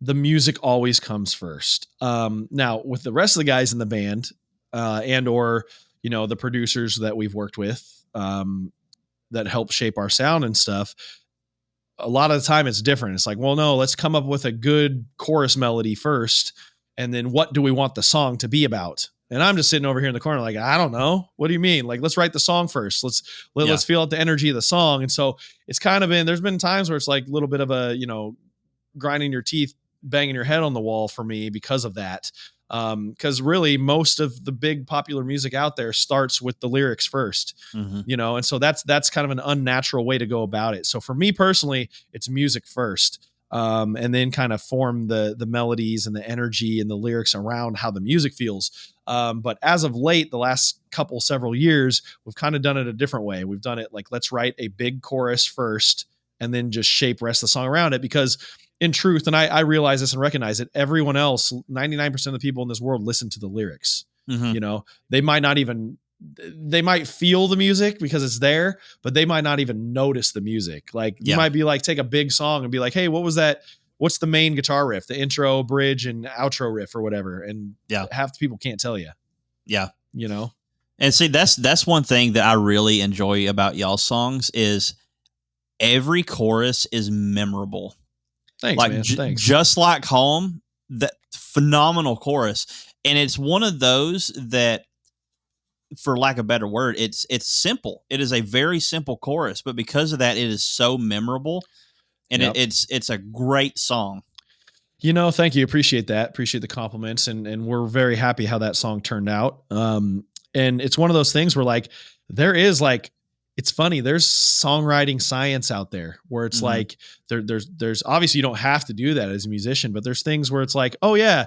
the music always comes first. Now with the rest of the guys in the band, and or, you know, the producers that we've worked with, that help shape our sound and stuff, a lot of the time it's different. It's like, well, no, let's come up with a good chorus melody first. And then what do we want the song to be about? And I'm just sitting over here in the corner, like, I don't know. What do you mean? Like, let's write the song first. Let's feel out the energy of the song. And so it's kind of there's been times where it's like a little bit of a, you know, grinding your teeth, banging your head on the wall for me because of that. Because really most of the big popular music out there starts with the lyrics first, you know, and so that's kind of an unnatural way to go about it. So for me personally, it's music first, and then kind of form the melodies and the energy and the lyrics around how the music feels. But as of late, the last several years, we've kind of done it a different way. We've done it like, let's write a big chorus first and then just shape rest of the song around it, because in truth, and I realize this and recognize it, everyone else, 99% of the people in this world listen to the lyrics. You know, they might feel the music because it's there, but they might not even notice the music. Like you might be like, take a big song and be like, hey, what was that? What's the main guitar riff, the intro, bridge, and outro riff or whatever? And half the people can't tell you. Yeah. You know? And see, that's one thing that I really enjoy about y'all's songs is every chorus is memorable. Thanks, like man. Thanks. Just Like Home, that phenomenal chorus. And it's one of those that, for lack of a better word, it's simple. It is a very simple chorus, but because of that, it is so memorable. And it's a great song. You know, thank you. Appreciate that. Appreciate the compliments. And we're very happy how that song turned out. And it's one of those things where like, there is like, it's funny. There's songwriting science out there where it's like, there's obviously you don't have to do that as a musician, but there's things where it's like, oh yeah,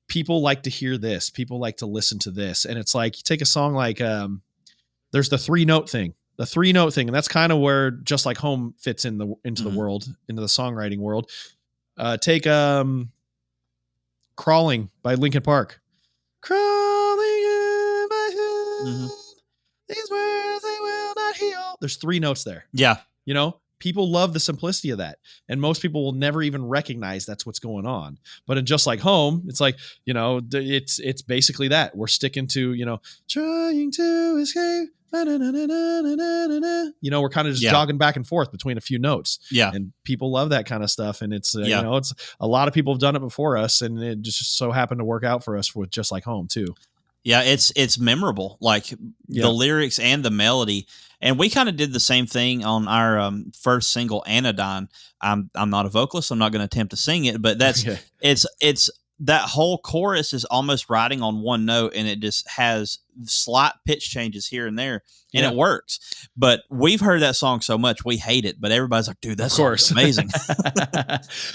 people like to hear this. People like to listen to this. And it's like, you take a song like, there's the 3-note thing. And that's kind of where Just Like Home fits into the world, into the songwriting world. Take Crawling by Linkin Park. Crawling in my head. These words, they will not heal. There's 3 notes there. Yeah. You know, people love the simplicity of that. And most people will never even recognize that's what's going on. But in Just Like Home, it's like, you know, it's basically that. We're sticking to, you know, trying to escape. You know, we're kind of just jogging back and forth between a few notes. Yeah. And people love that kind of stuff. And it's, you know, it's a lot of people have done it before us. And it just so happened to work out for us with Just Like Home too. Yeah, it's memorable, like the lyrics and the melody. And we kind of did the same thing on our first single, Anodyne. I'm not a vocalist, so I'm not going to attempt to sing it, but that's it's that whole chorus is almost riding on one note, and it just has slight pitch changes here and there, and it works. But we've heard that song so much, we hate it, but everybody's like, dude, that song's amazing.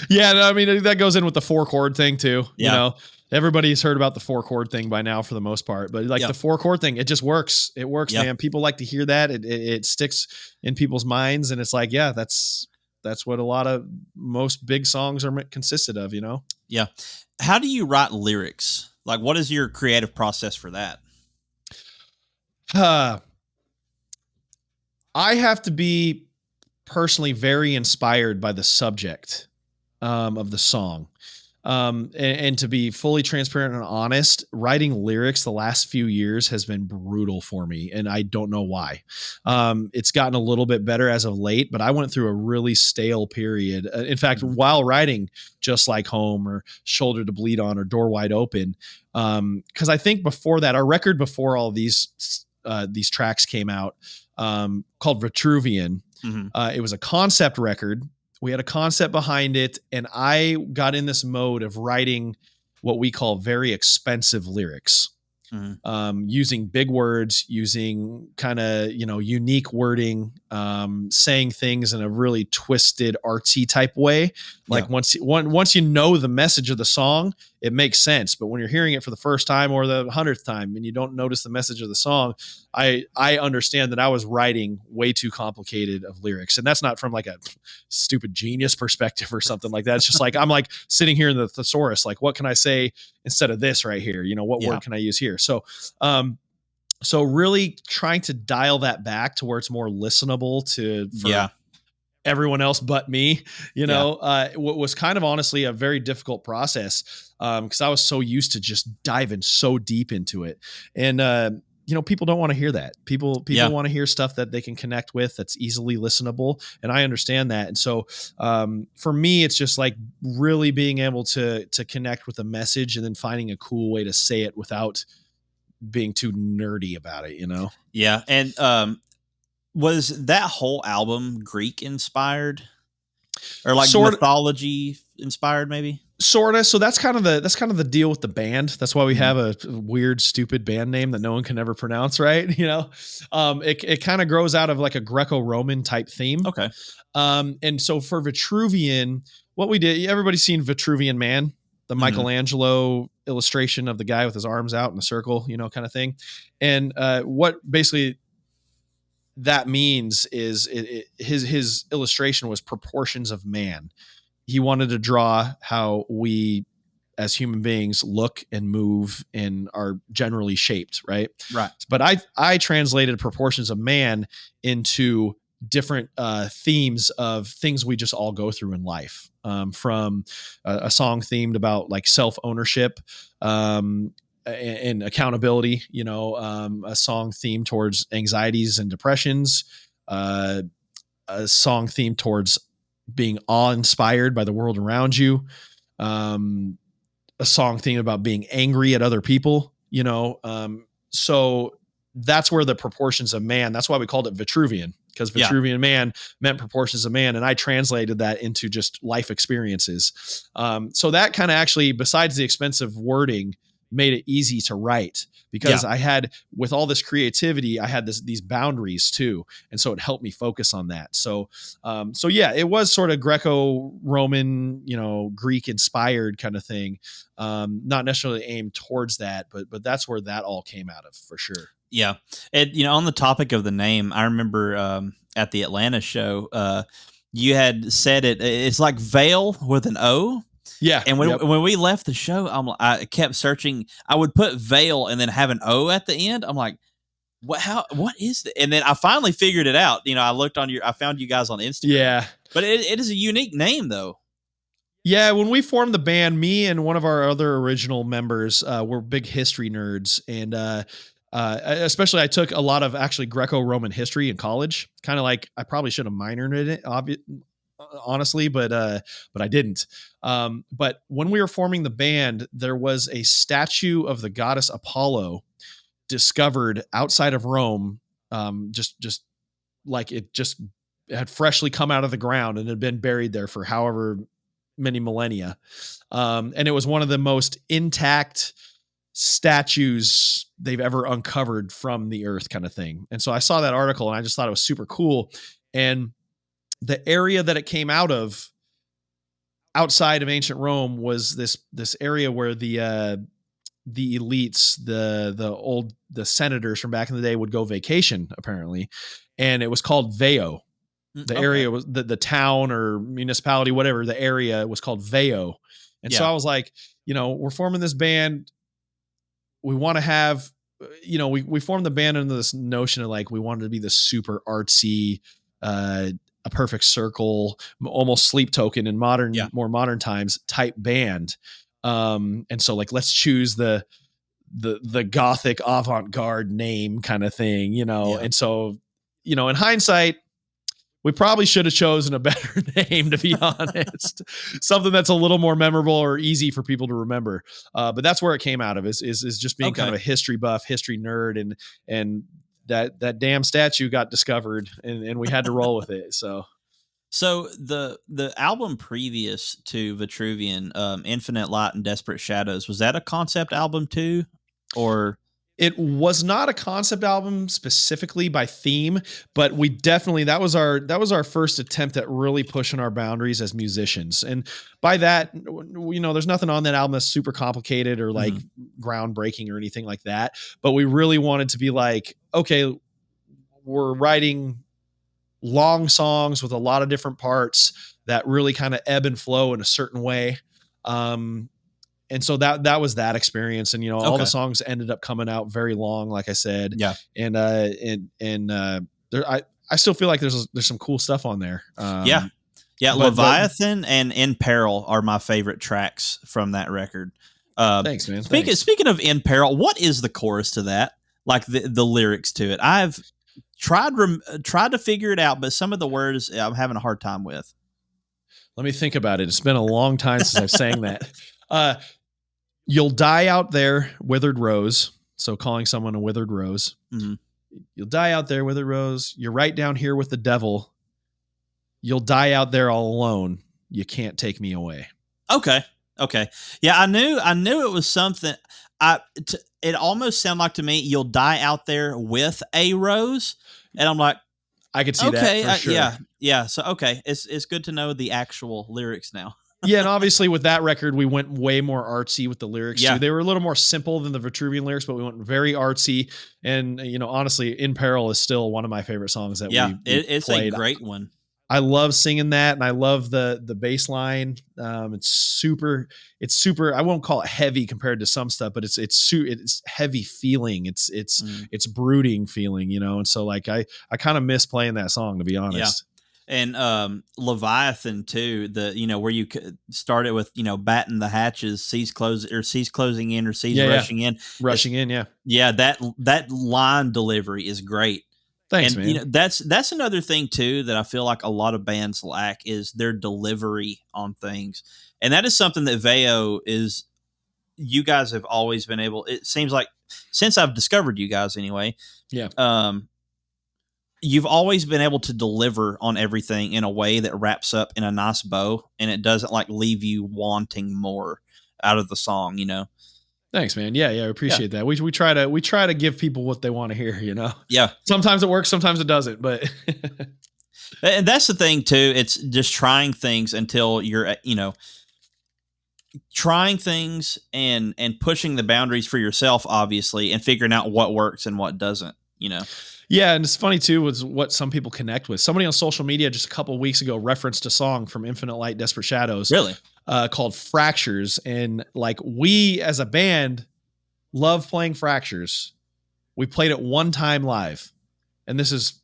Yeah, no, I mean, that goes in with the 4-chord thing too. You know, everybody's heard about the 4-chord thing by now for the most part, but like the 4-chord thing, it just works. It works, man. People like to hear that. It sticks in people's minds, and it's like, yeah, that's what most big songs are consisted of, you know? Yeah. How do you write lyrics? Like, what is your creative process for that? I have to be personally very inspired by the subject of the song. And to be fully transparent and honest, writing lyrics the last few years has been brutal for me, and I don't know why. It's gotten a little bit better as of late, but I went through a really stale period. In fact, while writing Just Like Home or Shoulder to Bleed On or Door Wide Open, because I think before that, our record before all these tracks came out, called Vitruvian, it was a concept record. We had a concept behind it, and I got in this mode of writing what we call very expensive lyrics, using big words, using kind of, you know, unique wording, saying things in a really twisted, artsy type way. Like once you know the message of the song, it makes sense. But when you're hearing it for the first time or the 100th time and you don't notice the message of the song, I understand that I was writing way too complicated of lyrics. And that's not from like a stupid genius perspective or something like that. It's just like, I'm like sitting here in the thesaurus, like, what can I say instead of this right here? What word can I use here? So really trying to dial that back to where it's more listenable for everyone else but me, what was kind of honestly a very difficult process, because I was so used to just diving so deep into it. And, people don't want to hear that. People want to hear stuff that they can connect with, that's easily listenable. And I understand that. And so for me, it's just like really being able to connect with a message and then finding a cool way to say it without being too nerdy about it, Yeah. And was that whole album Greek inspired, or like mythology inspired maybe? Sort of. So that's kind of the deal with the band. That's why we have a weird, stupid band name that no one can ever pronounce, right? It kind of grows out of like a Greco-Roman type theme. Okay. And so for Vitruvian, what we did, everybody's seen Vitruvian Man, the Michelangelo illustration of the guy with his arms out in a circle, kind of thing. And what basically that means is his illustration was proportions of man. He wanted to draw how we as human beings look and move and are generally shaped, right? Right. But I translated proportions of man into different themes of things we just all go through in life, from a song themed about like self-ownership and accountability, a song themed towards anxieties and depressions, a song themed towards being awe-inspired by the world around you, a song themed about being angry at other people, so that's where the proportions of man, that's why we called it Vitruvian, because Vitruvian Man meant proportions of man. And I translated that into just life experiences. So that kind of actually, besides the expensive wording, made it easy to write, because I had, with all this creativity, I had these boundaries too. And so it helped me focus on that. So it was sort of Greco-Roman, Greek inspired kind of thing. Not necessarily aimed towards that, but that's where that all came out of, for sure. Yeah. And, on the topic of the name, I remember at the Atlanta show, you had said it's like Veil with an O. Yeah. And when we left the show, I kept searching. I would put Veil and then have an O at the end. I'm like, what is that? And then I finally figured it out. I found you guys on Instagram. Yeah. But it is a unique name though. Yeah, when we formed the band, me and one of our other original members were big history nerds, and especially I took a lot of actually Greco-Roman history in college. Kind of like I probably should have minored in it, honestly, but I didn't. But when we were forming the band, there was a statue of the goddess Apollo discovered outside of Rome, just like it just had freshly come out of the ground and had been buried there for however many millennia. And it was one of the most intact statues they've ever uncovered from the earth, kind of thing. And so I saw that article and I just thought it was super cool. And the area that it came out of outside of ancient Rome was this area where the elites, the senators from back in the day would go vacation, apparently. And it was called Veio. The area was the town or municipality, whatever, the area was called Veio. And so I was like, we're forming this band. We want to have, we formed the band under this notion of like, we wanted to be this super artsy, a perfect circle, almost Sleep Token in more modern times type band. And so like, let's choose the Gothic avant-garde name kind of thing, And so, in hindsight, we probably should have chosen a better name, to be honest. Something that's a little more memorable or easy for people to remember. But that's where it came out of, is just being kind of a history buff, history nerd, and that damn statue got discovered, and we had to roll with it. So the album previous to Vitruvian, Infinite Light and Desperate Shadows, was that a concept album too, or? It was not a concept album specifically by theme, but we definitely, that was our first attempt at really pushing our boundaries as musicians. And by that, there's nothing on that album that's super complicated or like groundbreaking or anything like that. But we really wanted to be like, okay, we're writing long songs with a lot of different parts that really kind of ebb and flow in a certain way. And so that was that experience. And, all the songs ended up coming out very long, like I said. Yeah. And I still feel like there's some cool stuff on there. Yeah. Leviathan and In Peril are my favorite tracks from that record. Thanks, man. Speaking of In Peril, what is the chorus to that? Like the lyrics to it? I've tried to figure it out, but some of the words I'm having a hard time with. Let me think about it. It's been a long time since I've sang that. You'll die out there, withered rose. So calling someone a withered rose. Mm-hmm. You'll die out there, withered rose. You're right down here with the devil. You'll die out there all alone. You can't take me away. Okay. Yeah, I knew it was something. It almost sounded like to me, you'll die out there with a rose. And I'm like, I could see that for sure. Yeah. So, okay. It's good to know the actual lyrics now. Yeah, and obviously with that record, we went way more artsy with the lyrics too. They were a little more simple than the Vitruvian lyrics, but we went very artsy. And honestly, In Peril is still one of my favorite songs that it's played. A great one. I love singing that, and I love the bass line. It's super. I won't call it heavy compared to some stuff, but it's heavy feeling. It's brooding feeling, And so like I kind of miss playing that song, to be honest. Yeah. And Leviathan too, where you start it with batting the hatches, seas closing in or seas rushing in. Yeah. That line delivery is great. Thanks, and, man. That's another thing too that I feel like a lot of bands lack is their delivery on things, and that is something that Veio is. You guys have always been able. It seems like since I've discovered you guys, anyway. Yeah. You've always been able to deliver on everything in a way that wraps up in a nice bow, and it doesn't like leave you wanting more out of the song. Thanks, man. Yeah, I appreciate that. We try to give people what they want to hear, Yeah. Sometimes it works, sometimes it doesn't, but and that's the thing too. It's just trying things until you're, trying things and pushing the boundaries for yourself, obviously, and figuring out what works and what doesn't, Yeah, and it's funny too was what some people connect with. Somebody on social media just a couple of weeks ago referenced a song from Infinite Light, Desperate Shadows. Really? Called Fractures. And like we as a band love playing Fractures. We played it one time live. And this is,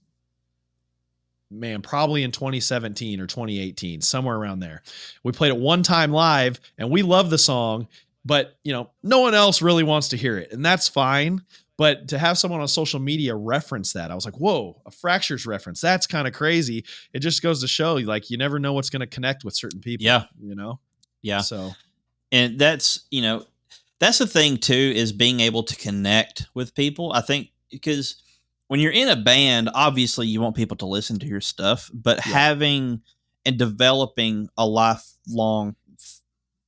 probably in 2017 or 2018, somewhere around there. We played it one time live and we love the song, but no one else really wants to hear it. And that's fine. But to have someone on social media reference that, I was like, whoa, a Fractures reference. That's kind of crazy. It just goes to show like, you never know what's going to connect with certain people. Yeah. Yeah. So, and that's the thing too, is being able to connect with people. I think because when you're in a band, obviously you want people to listen to your stuff, but having and developing a lifelong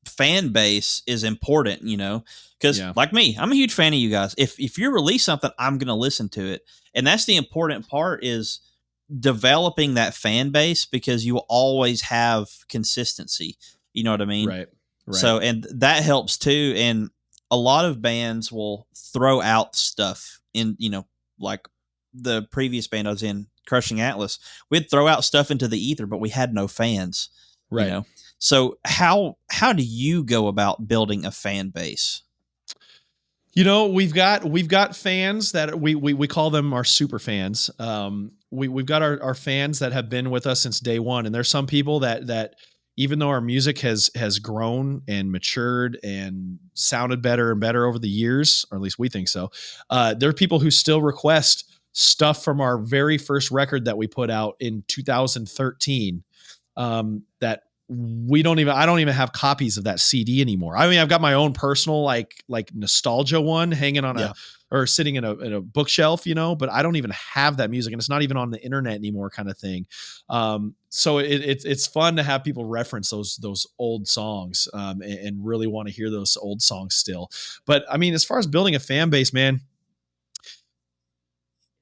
fan base is important, because like me, I'm a huge fan of you guys. If you release something, I'm going to listen to it. And that's the important part is developing that fan base, because you will always have consistency. You know what I mean? Right. So, and that helps too. And a lot of bands will throw out stuff in, like the previous band I was in, Crushing Atlas, we'd throw out stuff into the ether, but we had no fans. Right. So how do you go about building a fan base? We've got fans that we call them our super fans. We've got our fans that have been with us since day one. And there's some people that even though our music has grown and matured and sounded better and better over the years, or at least we think so, there are people who still request stuff from our very first record that we put out in 2013 that I don't even have copies of that CD anymore. I mean, I've got my own personal like nostalgia one hanging on or sitting in a bookshelf, but I don't even have that music, and it's not even on the internet anymore, kind of thing. So it's fun to have people reference those old songs and really want to hear those old songs still. But I mean, as far as building a fan base, man,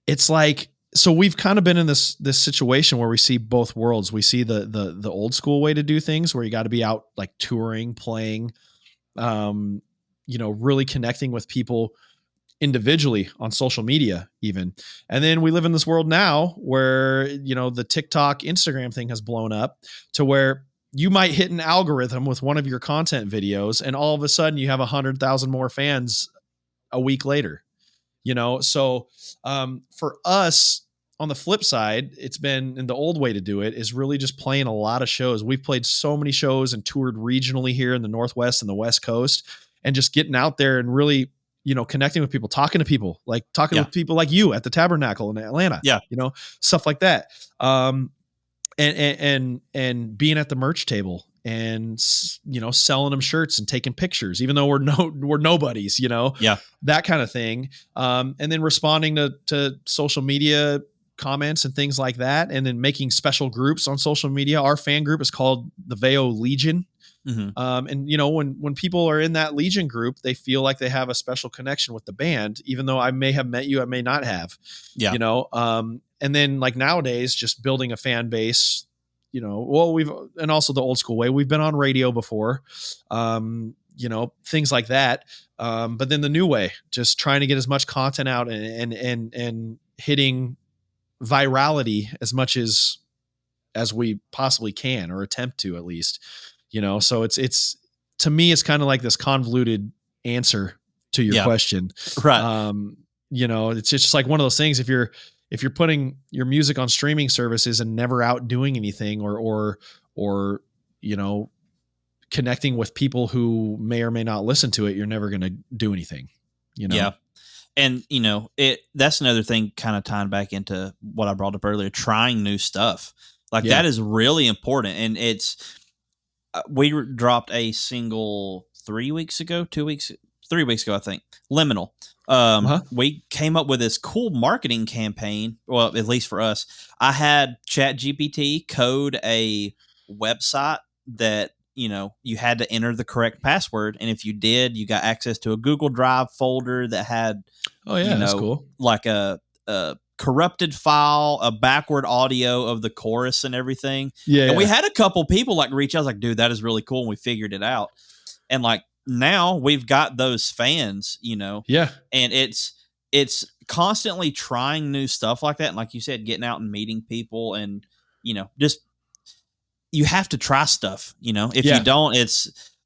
it's like, so we've kind of been in this situation where we see both worlds. We see the old school way to do things, where you got to be out like touring, playing, really connecting with people individually on social media even. And then we live in this world now where, the TikTok, Instagram thing has blown up to where you might hit an algorithm with one of your content videos and all of a sudden you have 100,000 more fans a week later. So for us, on the flip side, it's been, and the old way to do it is really just playing a lot of shows. We've played so many shows and toured regionally here in the Northwest and the West Coast, and just getting out there and really, connecting with people, talking to people, like talking with people like you at the Tabernacle in Atlanta, stuff like that. And being at the merch table and, selling them shirts and taking pictures, even though we're nobodies, that kind of thing. And then responding to social media comments and things like that. And then making special groups on social media. Our fan group is called the Veio Legion. Mm-hmm. And when people are in that Legion group, they feel like they have a special connection with the band, even though I may have met you, I may not have, and then like nowadays, just building a fan base, and also the old school way, we've been on radio before, things like that. But then the new way, just trying to get as much content out and hitting virality as much as we possibly can, or attempt to at least, so it's to me, it's kind of like this convoluted answer to your question. Right. It's just like one of those things. If you're putting your music on streaming services and never out doing anything or connecting with people who may or may not listen to it, you're never going to do anything, Yeah. And that's another thing, kind of tying back into what I brought up earlier, trying new stuff. Like that is really important. And we dropped a single 3 weeks ago, 3 weeks ago, I think, Liminal. We came up with this cool marketing campaign. Well, at least for us, I had ChatGPT code a website that, you had to enter the correct password. And if you did, you got access to a Google Drive folder that had, that's cool, like a corrupted file, a backward audio of the chorus and everything. And we had a couple people like reach out, I was like, dude, that is really cool. And we figured it out. And like, now we've got those fans, and it's constantly trying new stuff like that. And like you said, getting out and meeting people and, just, you have to try stuff, if you don't,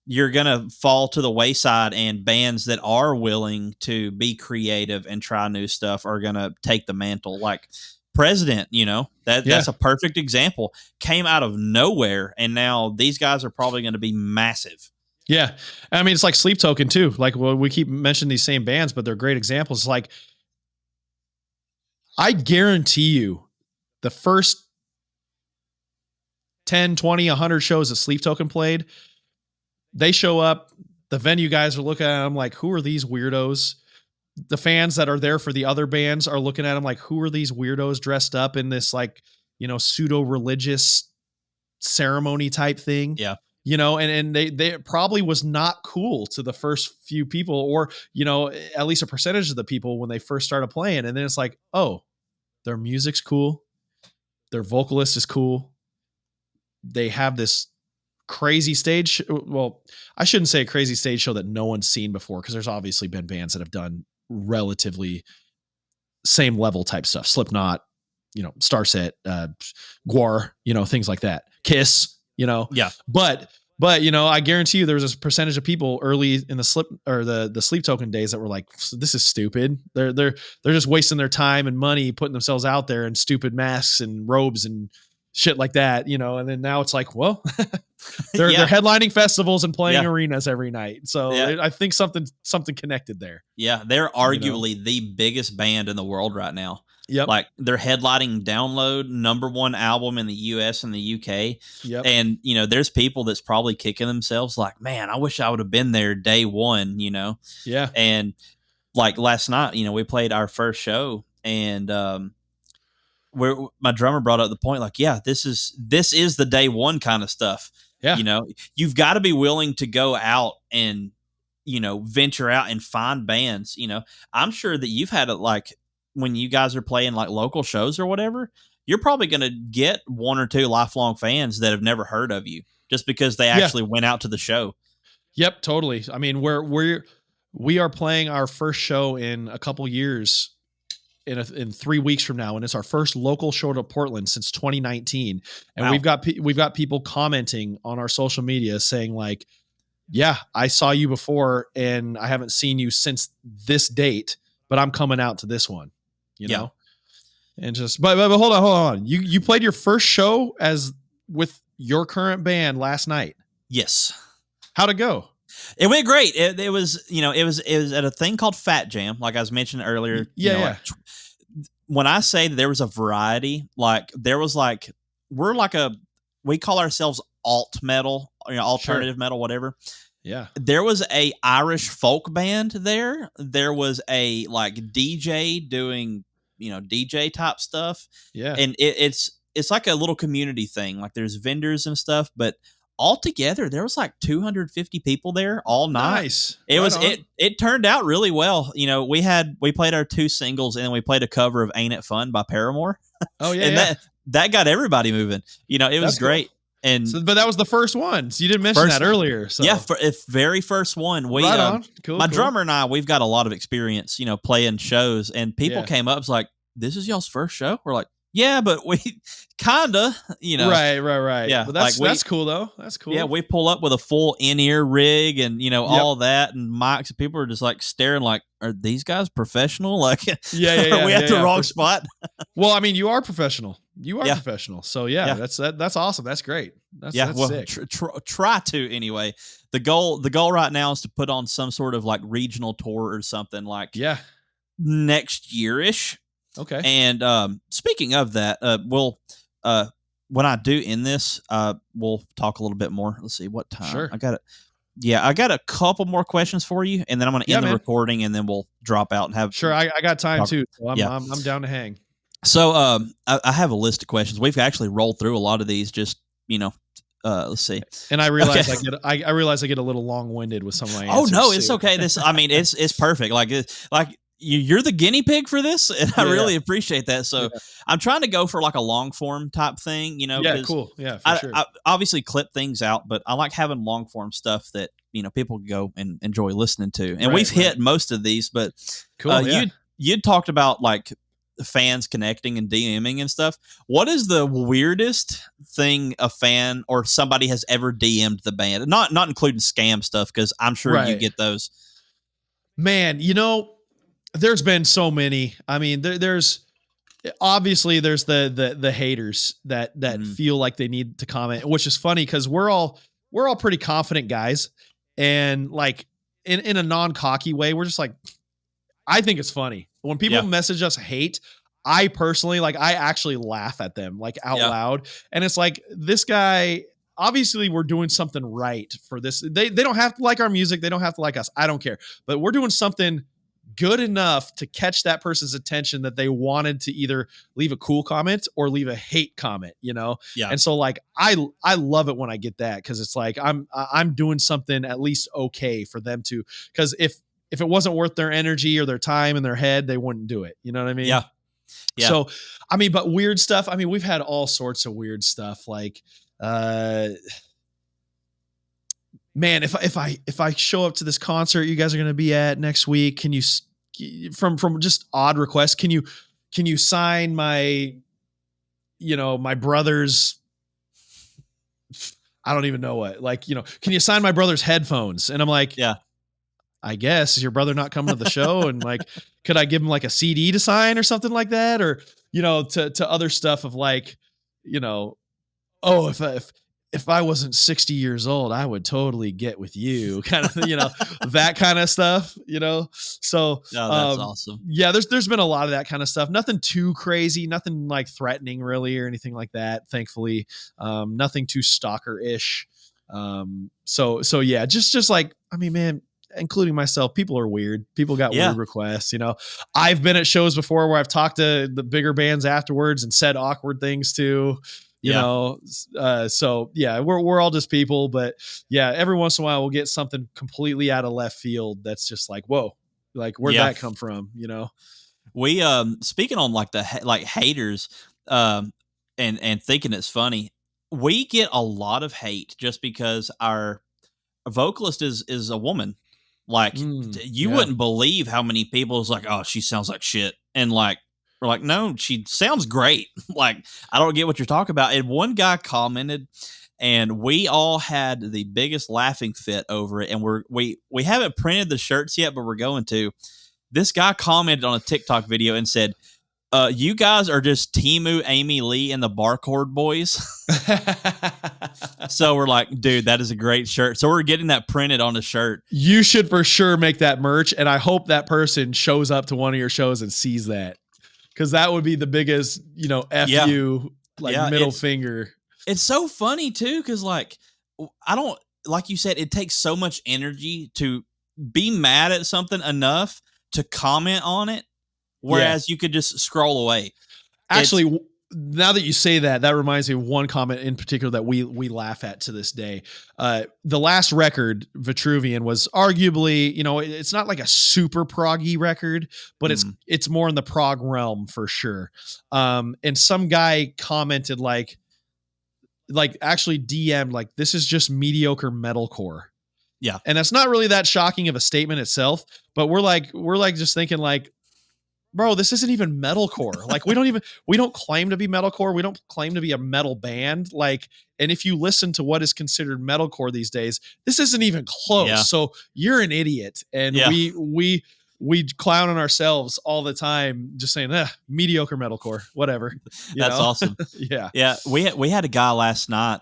you're going to fall to the wayside, and bands that are willing to be creative and try new stuff are going to take the mantle. Like President, that's a perfect example. Came out of nowhere, and now these guys are probably going to be massive. Yeah. I mean, it's like Sleep Token too. Like, we keep mentioning these same bands, but they're great examples. Like, I guarantee you the first 10, 20, 100 shows that Sleep Token played, they show up, the venue guys are looking at them like, who are these weirdos? The fans that are there for the other bands are looking at them like, who are these weirdos dressed up in this, like, pseudo religious ceremony type thing? Yeah. And they probably was not cool to the first few people, or, at least a percentage of the people when they first started playing. And then it's like, oh, their music's cool. Their vocalist is cool. They have this crazy stage. Well, I shouldn't say a crazy stage show that no one's seen before, because there's obviously been bands that have done relatively same level type stuff. Slipknot, Starset, Gwar, things like that. Kiss, Yeah. But I guarantee you there was a percentage of people early in the Sleep Token days that were like, this is stupid. They're just wasting their time and money putting themselves out there in stupid masks and robes and shit like that, and then now it's like, well, they're headlining festivals and playing arenas every night. So I think something connected there. Yeah. They're arguably the biggest band in the world right now. Yep. Like, they're headlining Download, #1 album in the US and the UK. Yep. And, there's people that's probably kicking themselves like, man, I wish I would have been there day one, Yeah. And like last night, we played our first show, and where my drummer brought up the point, like, yeah, this is the day one kind of stuff. Yeah. You've got to be willing to go out and, venture out and find bands. I'm sure that you've had when you guys are playing like local shows or whatever, you're probably going to get one or two lifelong fans that have never heard of you just because they actually went out to the show. Yep, totally. I mean, we are playing our first show in a couple years in 3 weeks from now, and it's our first local show to Portland since 2019. And Wow. we've got people commenting on our social media saying like, yeah, I saw you before and I haven't seen you since this date, but I'm coming out to this one, you know? And just, but hold on. You played your first show with your current band last night. Yes. How'd it go? It went great. It was, it was at a thing called Fat Jam, like I was mentioning earlier. Yeah. When I say that there was a variety, like there was like, we call ourselves alt metal, alternative metal, whatever. Yeah. There was a Irish folk band there. There was a like DJ doing, DJ type stuff. Yeah. And it's like a little community thing. Like there's vendors and stuff, but altogether there was like 250 people there all night. Nice. It turned out really well. We played our 2 singles and then we played a cover of Ain't It Fun by Paramore. Oh yeah. And that got everybody moving. It was great. Cool. And but that was the first one. So you didn't mention that earlier. So yeah, very first one. We right on. Cool. My drummer and I, we've got a lot of experience, playing shows, and people came up, was like, "This is y'all's first show?" We're like, "Yeah, but we kinda, Right. Yeah, but that's cool though. That's cool. Yeah, we pull up with a full in-ear rig and all that, and mics, and people are just like staring, like, "Are these guys professional?" Like, yeah. Are we at the wrong spot? Well, I mean, you are professional. Professional. So that's awesome. That's great. That's sick. Try to anyway. The goal right now is to put on some sort of like regional tour or something like next year-ish. Okay. And speaking of that, when I do end this, we'll talk a little bit more. Let's see what time. Sure. I got a couple more questions for you, and then I'm going to end the recording, and then we'll drop out and have. Sure, I got time too. So I'm down to hang. So I have a list of questions. We've actually rolled through a lot of these. Just let's see. And I realize I realize I get a little long winded with some of my answers. Oh no, it's okay. It's perfect. Like you're the guinea pig for this, and I really appreciate that. So I'm trying to go for like a long form type thing. Yeah, cool. Yeah, for sure. I obviously clip things out, but I like having long form stuff that people can go and enjoy listening to. And we've hit most of these, but cool. You'd talked about like fans connecting and DMing and stuff. What is the weirdest thing a fan or somebody has ever DM'd the band? Not including scam stuff, because I'm sure you get those. Man, there's been so many. I mean, there's obviously the haters that feel like they need to comment, which is funny because we're all pretty confident guys, and like in a non-cocky way, we're just like, I think it's funny when people message us hate. I personally, like, I actually laugh at them like out loud, and it's like, this guy, obviously we're doing something right for this. They don't have to like our music. They don't have to like us. I don't care, but we're doing something good enough to catch that person's attention that they wanted to either leave a cool comment or leave a hate comment, Yeah. And so like, I love it when I get that, cause it's like, I'm doing something at least okay for them to, cause if it wasn't worth their energy or their time and their head, they wouldn't do it. You know what I mean? Yeah. So, I mean, but weird stuff. I mean, we've had all sorts of weird stuff. Like, man, if I show up to this concert you guys are going to be at next week, can you, from just odd requests, can you sign my, my brother's, I don't even know what, like, can you sign my brother's headphones? And I'm like, I guess, is your brother not coming to the show? And like, could I give him like a CD to sign or something like that? Or, to other stuff of like, oh, if I wasn't 60 years old, I would totally get with you, kind of, that kind of stuff, So that's awesome. Yeah, there's been a lot of that kind of stuff. Nothing too crazy, nothing like threatening really or anything like that. Thankfully, nothing too stalker-ish. So yeah, just like, I mean, man, including myself, people are weird. People got weird requests. I've been at shows before where I've talked to the bigger bands afterwards and said awkward things too. So yeah, we're all just people, but yeah, every once in a while we'll get something completely out of left field that's just like, whoa, like where'd that come from? We speaking on like the like haters and thinking it's funny. We get a lot of hate just because our vocalist is a woman. Like you Yeah. wouldn't believe how many people is like, oh, she sounds like shit, and like we're like, no, she sounds great. Like I don't get what you're talking about. And one guy commented, and we all had the biggest laughing fit over it. And we haven't printed the shirts yet, but we're going to. This guy commented on a TikTok video and said, you guys are just Timu, Amy Lee, and the Barcord Boys. So we're like, dude, that is a great shirt. So we're getting that printed on a shirt. You should for sure make that merch. And I hope that person shows up to one of your shows and sees that. Because that would be the biggest, F you, middle finger. It's so funny, too, because, like, I don't, like you said, it takes so much energy to be mad at something enough to comment on it, whereas you could just scroll away. Actually, now that you say that, that reminds me of one comment in particular that we laugh at to this day. The last record, Vitruvian, was arguably, it's not like a super proggy record, but it's more in the prog realm for sure. And some guy commented like actually DM'd like, this is just mediocre metalcore. Yeah. And that's not really that shocking of a statement itself, but we're like just thinking like, bro, this isn't even metalcore. Like we don't claim to be metalcore. We don't claim to be a metal band. Like, and if you listen to what is considered metalcore these days, this isn't even close. Yeah. So you're an idiot. And we clown on ourselves all the time, just saying, mediocre metalcore, whatever. That's awesome. Yeah. Yeah. We had a guy last night.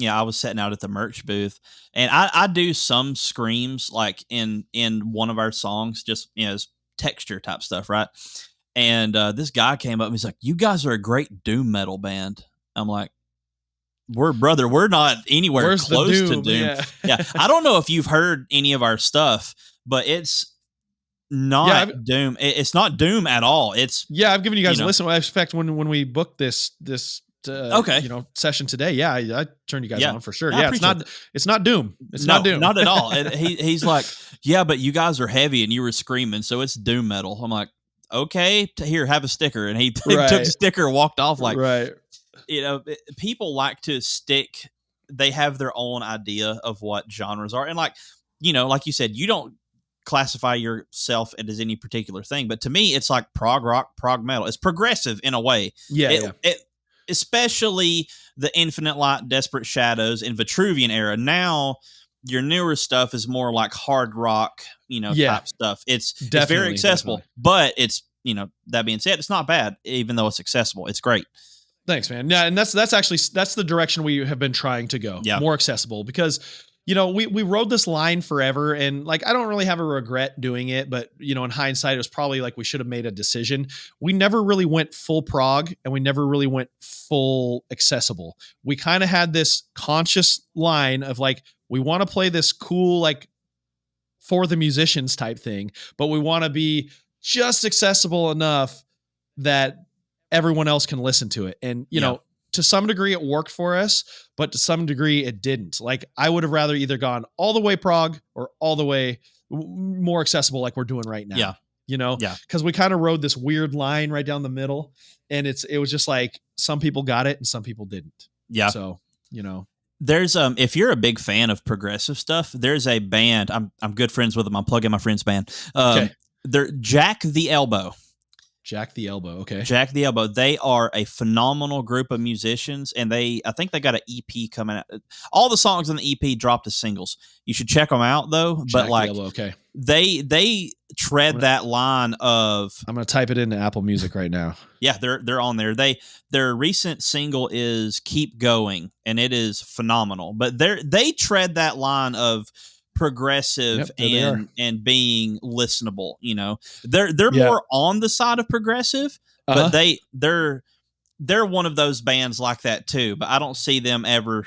I was sitting out at the merch booth, and I do some screams like in one of our songs, just, as texture type stuff. Right. And this guy came up and he's like, you guys are a great doom metal band. I'm like, we're not anywhere close to doom. Yeah. I don't know if you've heard any of our stuff, but it's not doom. It's not doom at all. I've given you guys a listen. I expect when we booked this session today. Yeah. I turned you guys on for sure. It's not doom. It's not doom. Not at all. And he's like, yeah, but you guys are heavy and you were screaming, so it's doom metal. I'm like, okay, here, have a sticker. And he took the sticker and walked off. Like, people like to stick, they have their own idea of what genres are. And like you said, you don't classify yourself as any particular thing, but to me, it's like prog rock, prog metal. It's progressive in a way. Especially the Infinite Light, Desperate Shadows, and Vitruvian era. Now, your newer stuff is more like hard rock, type stuff. It's very accessible, but it's, that being said, it's not bad, even though it's accessible. It's great. Thanks, man. Yeah, and that's the direction we have been trying to go. Yeah. More accessible, because we rode this line forever, and like I don't really have a regret doing it, but in hindsight, it was probably like we should have made a decision. We never really went full prog, and we never really went full accessible. We kind of had this conscious line of like, we want to play this cool, like for the musicians type thing, but we want to be just accessible enough that everyone else can listen to it. And, to some degree it worked for us, but to some degree it didn't. Like I would have rather either gone all the way prog or all the way more accessible like we're doing right now. Yeah. Because we kind of rode this weird line right down the middle, and it was just like some people got it and some people didn't. Yeah. So, there's if you're a big fan of progressive stuff, there's a band. I'm good friends with them. I'm plugging my friend's band. They're Jack the Elbow. Jack the Elbow. Okay. Jack the Elbow. They are a phenomenal group of musicians, and I think they got an EP coming out. All the songs on the EP dropped as singles. You should check them out though. Jack the Elbow, okay. They tread that line of. I'm going to type it into Apple Music right now. Yeah, they're on there. Their recent single is "Keep Going," and it is phenomenal. But they tread that line of progressive and being listenable. They're more on the side of progressive, but they're one of those bands like that too. But I don't see them ever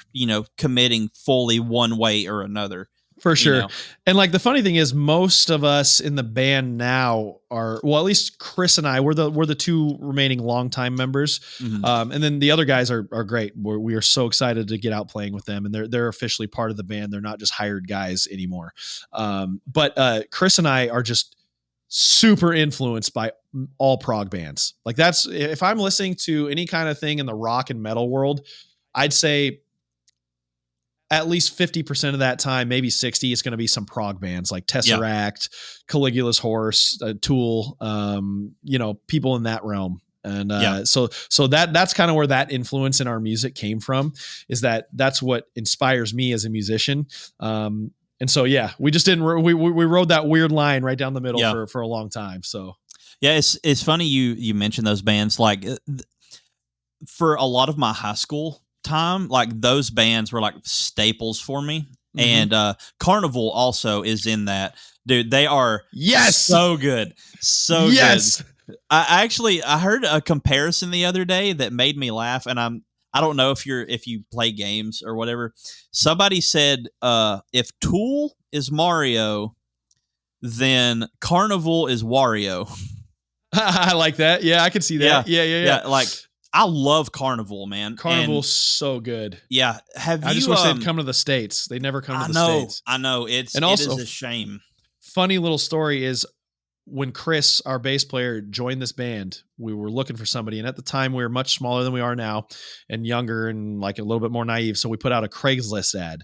committing fully one way or another. For sure. And like the funny thing is, most of us in the band now are, well, at least Chris and I, we're the two remaining longtime members. Mm-hmm. And then the other guys are great. We are so excited to get out playing with them, and they're officially part of the band. They're not just hired guys anymore. But Chris and I are just super influenced by all prog bands. Like that's, if I'm listening to any kind of thing in the rock and metal world, I'd say at least 50% of that time, maybe 60, it's going to be some prog bands like Tesseract, Caligula's Horse, Tool, people in that realm. And so that's kind of where that influence in our music came from, is that's what inspires me as a musician. And so, we just we rode that weird line right down the middle for a long time. So yeah, it's funny you mentioned those bands. Like for a lot of my high school time, like those bands were like staples for me. Mm-hmm. And Carnival also is in that. Dude, they are so good. So good. I heard a comparison the other day that made me laugh, and I don't know if you play games or whatever. Somebody said if Tool is Mario, then Carnival is Wario. I like that. Yeah, I can see that. Yeah. Like I love Carnival, man. Carnival's so good. Yeah. I just wish they'd come to the States. They never come to the States. I know. It is a shame. Funny little story is when Chris, our bass player, joined this band, we were looking for somebody. And at the time we were much smaller than we are now and younger and like a little bit more naive. So we put out a Craigslist ad.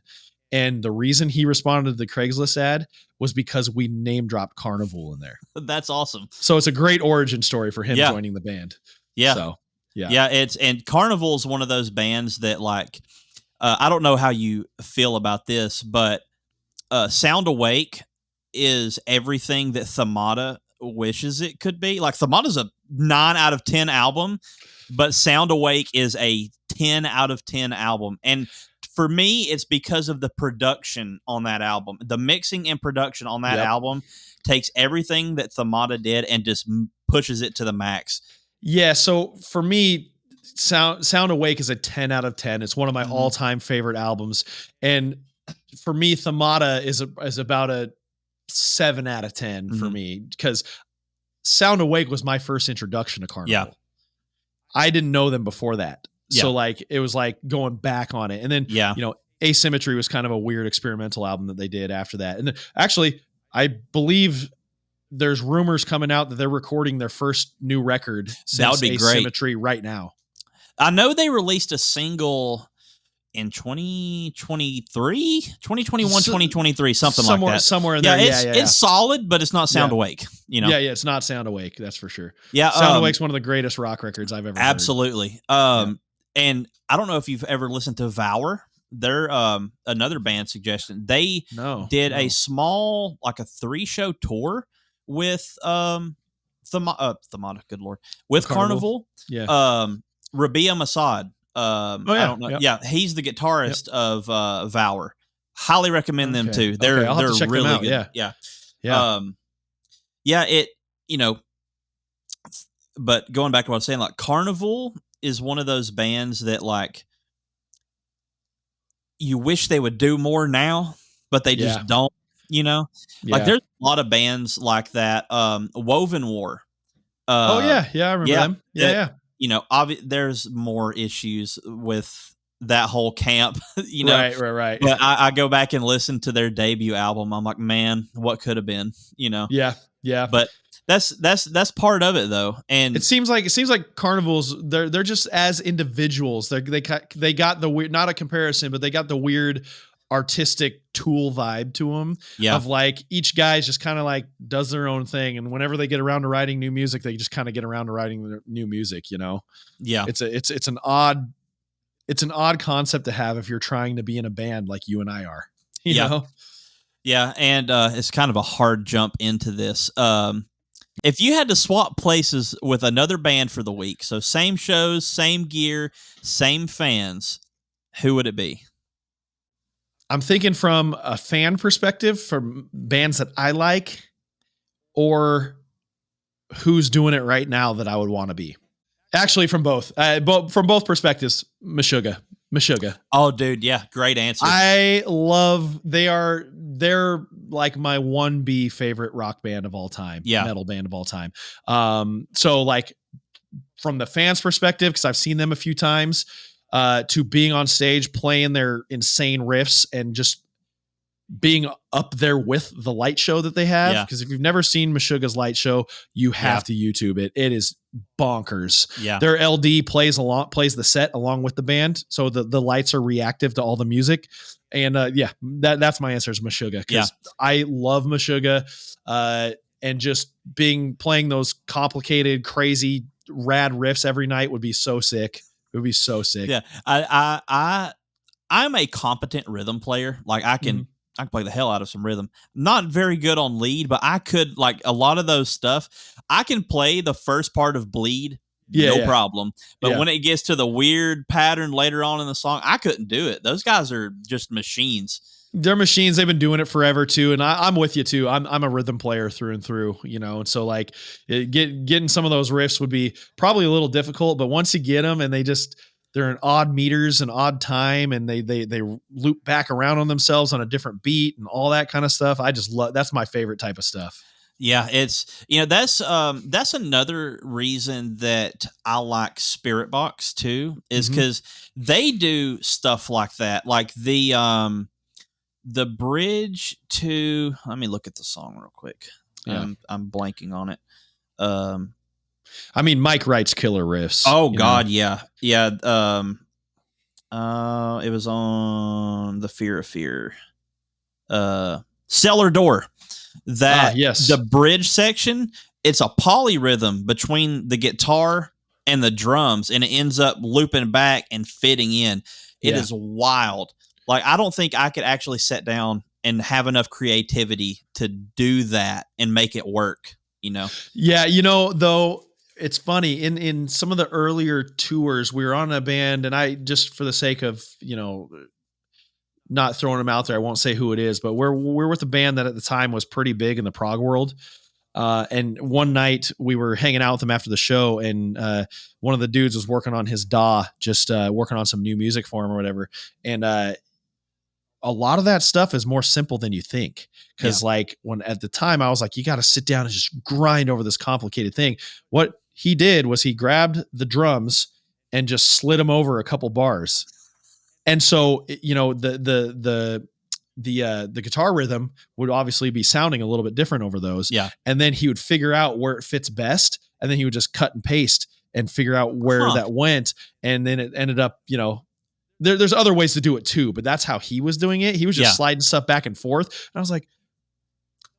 And the reason he responded to the Craigslist ad was because we name dropped Carnival in there. That's awesome. So it's a great origin story for him joining the band. Yeah. So and Carnival is one of those bands that like, I don't know how you feel about this, but Sound Awake is everything that Themata wishes it could be. Like Themata's a 9 out of 10 album, but Sound Awake is a 10 out of 10 album. And for me, it's because of the production on that album. The mixing and production on that album takes everything that Themata did and just pushes it to the max. Yeah. So for me, Sound Awake is a 10 out of 10. It's one of my all-time favorite albums. And for me, Themata is about a 7 out of 10 for me, because Sound Awake was my first introduction to Carnival. Yeah. I didn't know them before that. Yeah. So like, it was like going back on it. And then, Asymmetry was kind of a weird experimental album that they did after that. And then, actually, I believe there's rumors coming out that they're recording their first new record since that would be Asymmetry right now. I know they released a single in 2023, 2021, 2023, something like that. Somewhere in there. It's solid, but it's not Sound Awake. Yeah, it's not Sound Awake. That's for sure. Yeah. Sound Awake's one of the greatest rock records I've ever heard. Absolutely. And I don't know if you've ever listened to Veio. They're another band suggestion. They did a small, like a 3-show tour with Themata, good Lord, with Carnival. Yeah. Rabia Masad. I don't know. Yeah, he's the guitarist of Veio. Highly recommend them too. They're really good. But going back to what I was saying, like Carnival is one of those bands that like you wish they would do more now, but they just don't. Like there's a lot of bands like that. Woven War. I remember them. Yeah. There's more issues with that whole camp, Right. But I go back and listen to their debut album. I'm like, man, what could have been, Yeah. But that's part of it though. And it seems like Carnivals, they're just as individuals. They got the weird, not a comparison, but they got the weird artistic Tool vibe to them. Yeah. Of like each guy's just kind of like does their own thing, and whenever they get around to writing new music, they just kind of get around to writing their new music. Yeah. It's an odd concept to have if you're trying to be in a band like you and I are. You know? Yeah, and it's kind of a hard jump into this. If you had to swap places with another band for the week, so same shows, same gear, same fans, who would it be? I'm thinking from a fan perspective, from bands that I like, or who's doing it right now that I would want to be. Actually, from both perspectives, Meshuggah. Oh, dude, yeah, great answer. They're like my 1B favorite rock band of all time, metal band of all time. So like from the fans' perspective, because I've seen them a few times, to being on stage playing their insane riffs and just being up there with the light show that they have. Yeah. Because if you've never seen Meshuggah's light show, you have to YouTube it. It is bonkers. Yeah. Their LD plays the set along with the band. So the lights are reactive to all the music. And that's my answer is Meshuggah. Because I love Meshuggah. And just playing those complicated, crazy, rad riffs every night would be so sick. It would be so sick. Yeah. I'm a competent rhythm player. Like I can play the hell out of some rhythm. Not very good on lead, but I could, like, a lot of those stuff. I can play the first part of Bleed, no problem. But when it gets to the weird pattern later on in the song, I couldn't do it. Those guys are just machines. They're machines. They've been doing it forever too. And I'm with you too. I'm a rhythm player through and through, and so like getting some of those riffs would be probably a little difficult, but once you get them and they're in odd meters and odd time, and they loop back around on themselves on a different beat and all that kind of stuff. I just love, that's my favorite type of stuff. Yeah, it's, that's another reason that I like Spirit Box too, is because they do stuff like that. Like the bridge to, let me look at the song real quick. I'm blanking on it. I mean, Mike writes killer riffs. Oh God, yeah. It was on the Fear of Fear. Cellar Door. The bridge section, it's a polyrhythm between the guitar and the drums, and it ends up looping back and fitting in. It is wild. Like, I don't think I could actually sit down and have enough creativity to do that and make it work, Yeah, though, it's funny, in some of the earlier tours, we were on a band, and I, just for the sake of, not throwing them out there, I won't say who it is, but we're with a band that at the time was pretty big in the prog world. And one night we were hanging out with them after the show, and one of the dudes was working on his DAW, just working on some new music for him or whatever. And a lot of that stuff is more simple than you think. Cause like when at the time I was like, you got to sit down and just grind over this complicated thing. What he did was he grabbed the drums and just slid them over a couple bars. And so, the guitar rhythm would obviously be sounding a little bit different over those. Yeah. And then he would figure out where it fits best. And then he would just cut and paste and figure out where that went. And then it ended up, there's other ways to do it too, but that's how he was doing it. He was just sliding stuff back and forth. And I was like,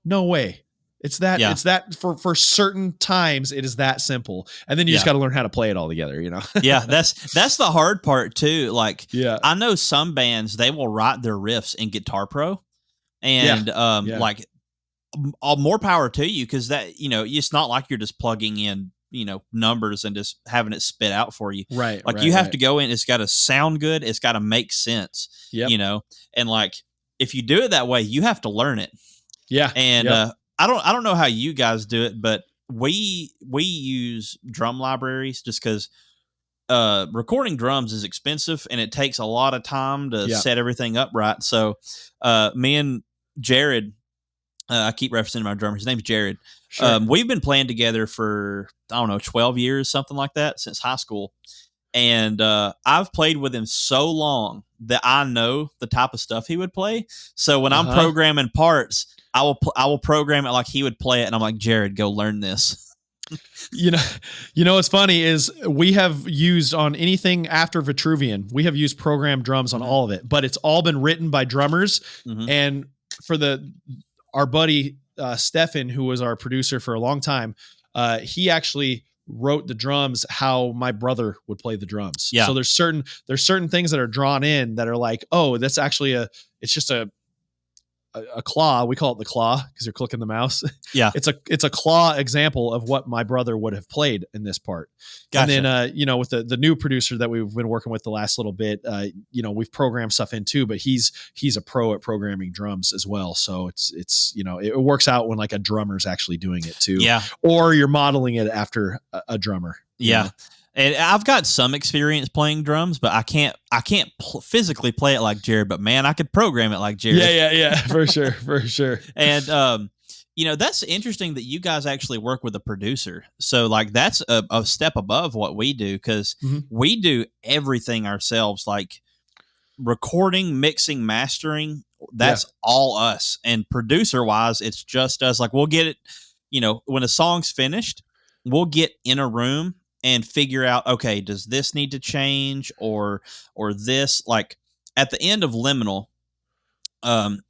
no way. It's that for certain times, it is that simple. And then you just got to learn how to play it all together, Yeah. That's the hard part too. Like, I know some bands, they will write their riffs in Guitar Pro, and like, more power to you. Cause that, it's not like you're just plugging in, numbers and just having it spit out for you. Right. Like, you have to go in, it's got to sound good. It's got to make sense, and like, if you do it that way, you have to learn it. Yeah. And, I don't know how you guys do it, but we use drum libraries just because recording drums is expensive and it takes a lot of time to set everything up right. So me and Jared, I keep referencing my drummer. His name's Jared. Sure. We've been playing together for, 12 years, something like that, since high school. And I've played with him so long that I know the type of stuff he would play. So when I'm programming parts, I will program it like he would play it, and I'm like, Jared, go learn this. What's funny is we have used on anything after Vitruvian, we have used programmed drums on all of it, but it's all been written by drummers. And for our buddy Stefan, who was our producer for a long time, he actually wrote the drums how my brother would play the drums. Yeah. So there's certain things that are drawn in that are like, oh, that's actually it's just a claw. We call it the claw because you're clicking the mouse. Yeah. It's a claw example of what my brother would have played in this part. Gotcha. And then, with the new producer that we've been working with the last little bit, we've programmed stuff in too, but he's a pro at programming drums as well. So it's it works out when like a drummer's actually doing it too. Yeah. Or you're modeling it after a drummer. Yeah. And I've got some experience playing drums, but I can't physically play it like Jared. But man, I could program it like Jared. Yeah, for sure. And that's interesting that you guys actually work with a producer. So like that's a step above what we do, because we do everything ourselves. Like recording, mixing, mastering, that's all us. And producer wise, it's just us. Like we'll get it, when a song's finished, we'll get in a room and figure out, okay, does this need to change or this? Like at the end of Liminal,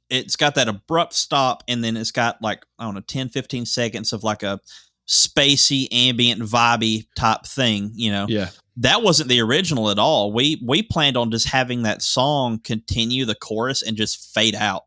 it's got that abrupt stop, and then it's got like, I don't know, 10-15 seconds of like a spacey, ambient, vibey type thing, Yeah. That wasn't the original at all. We planned on just having that song continue the chorus and just fade out.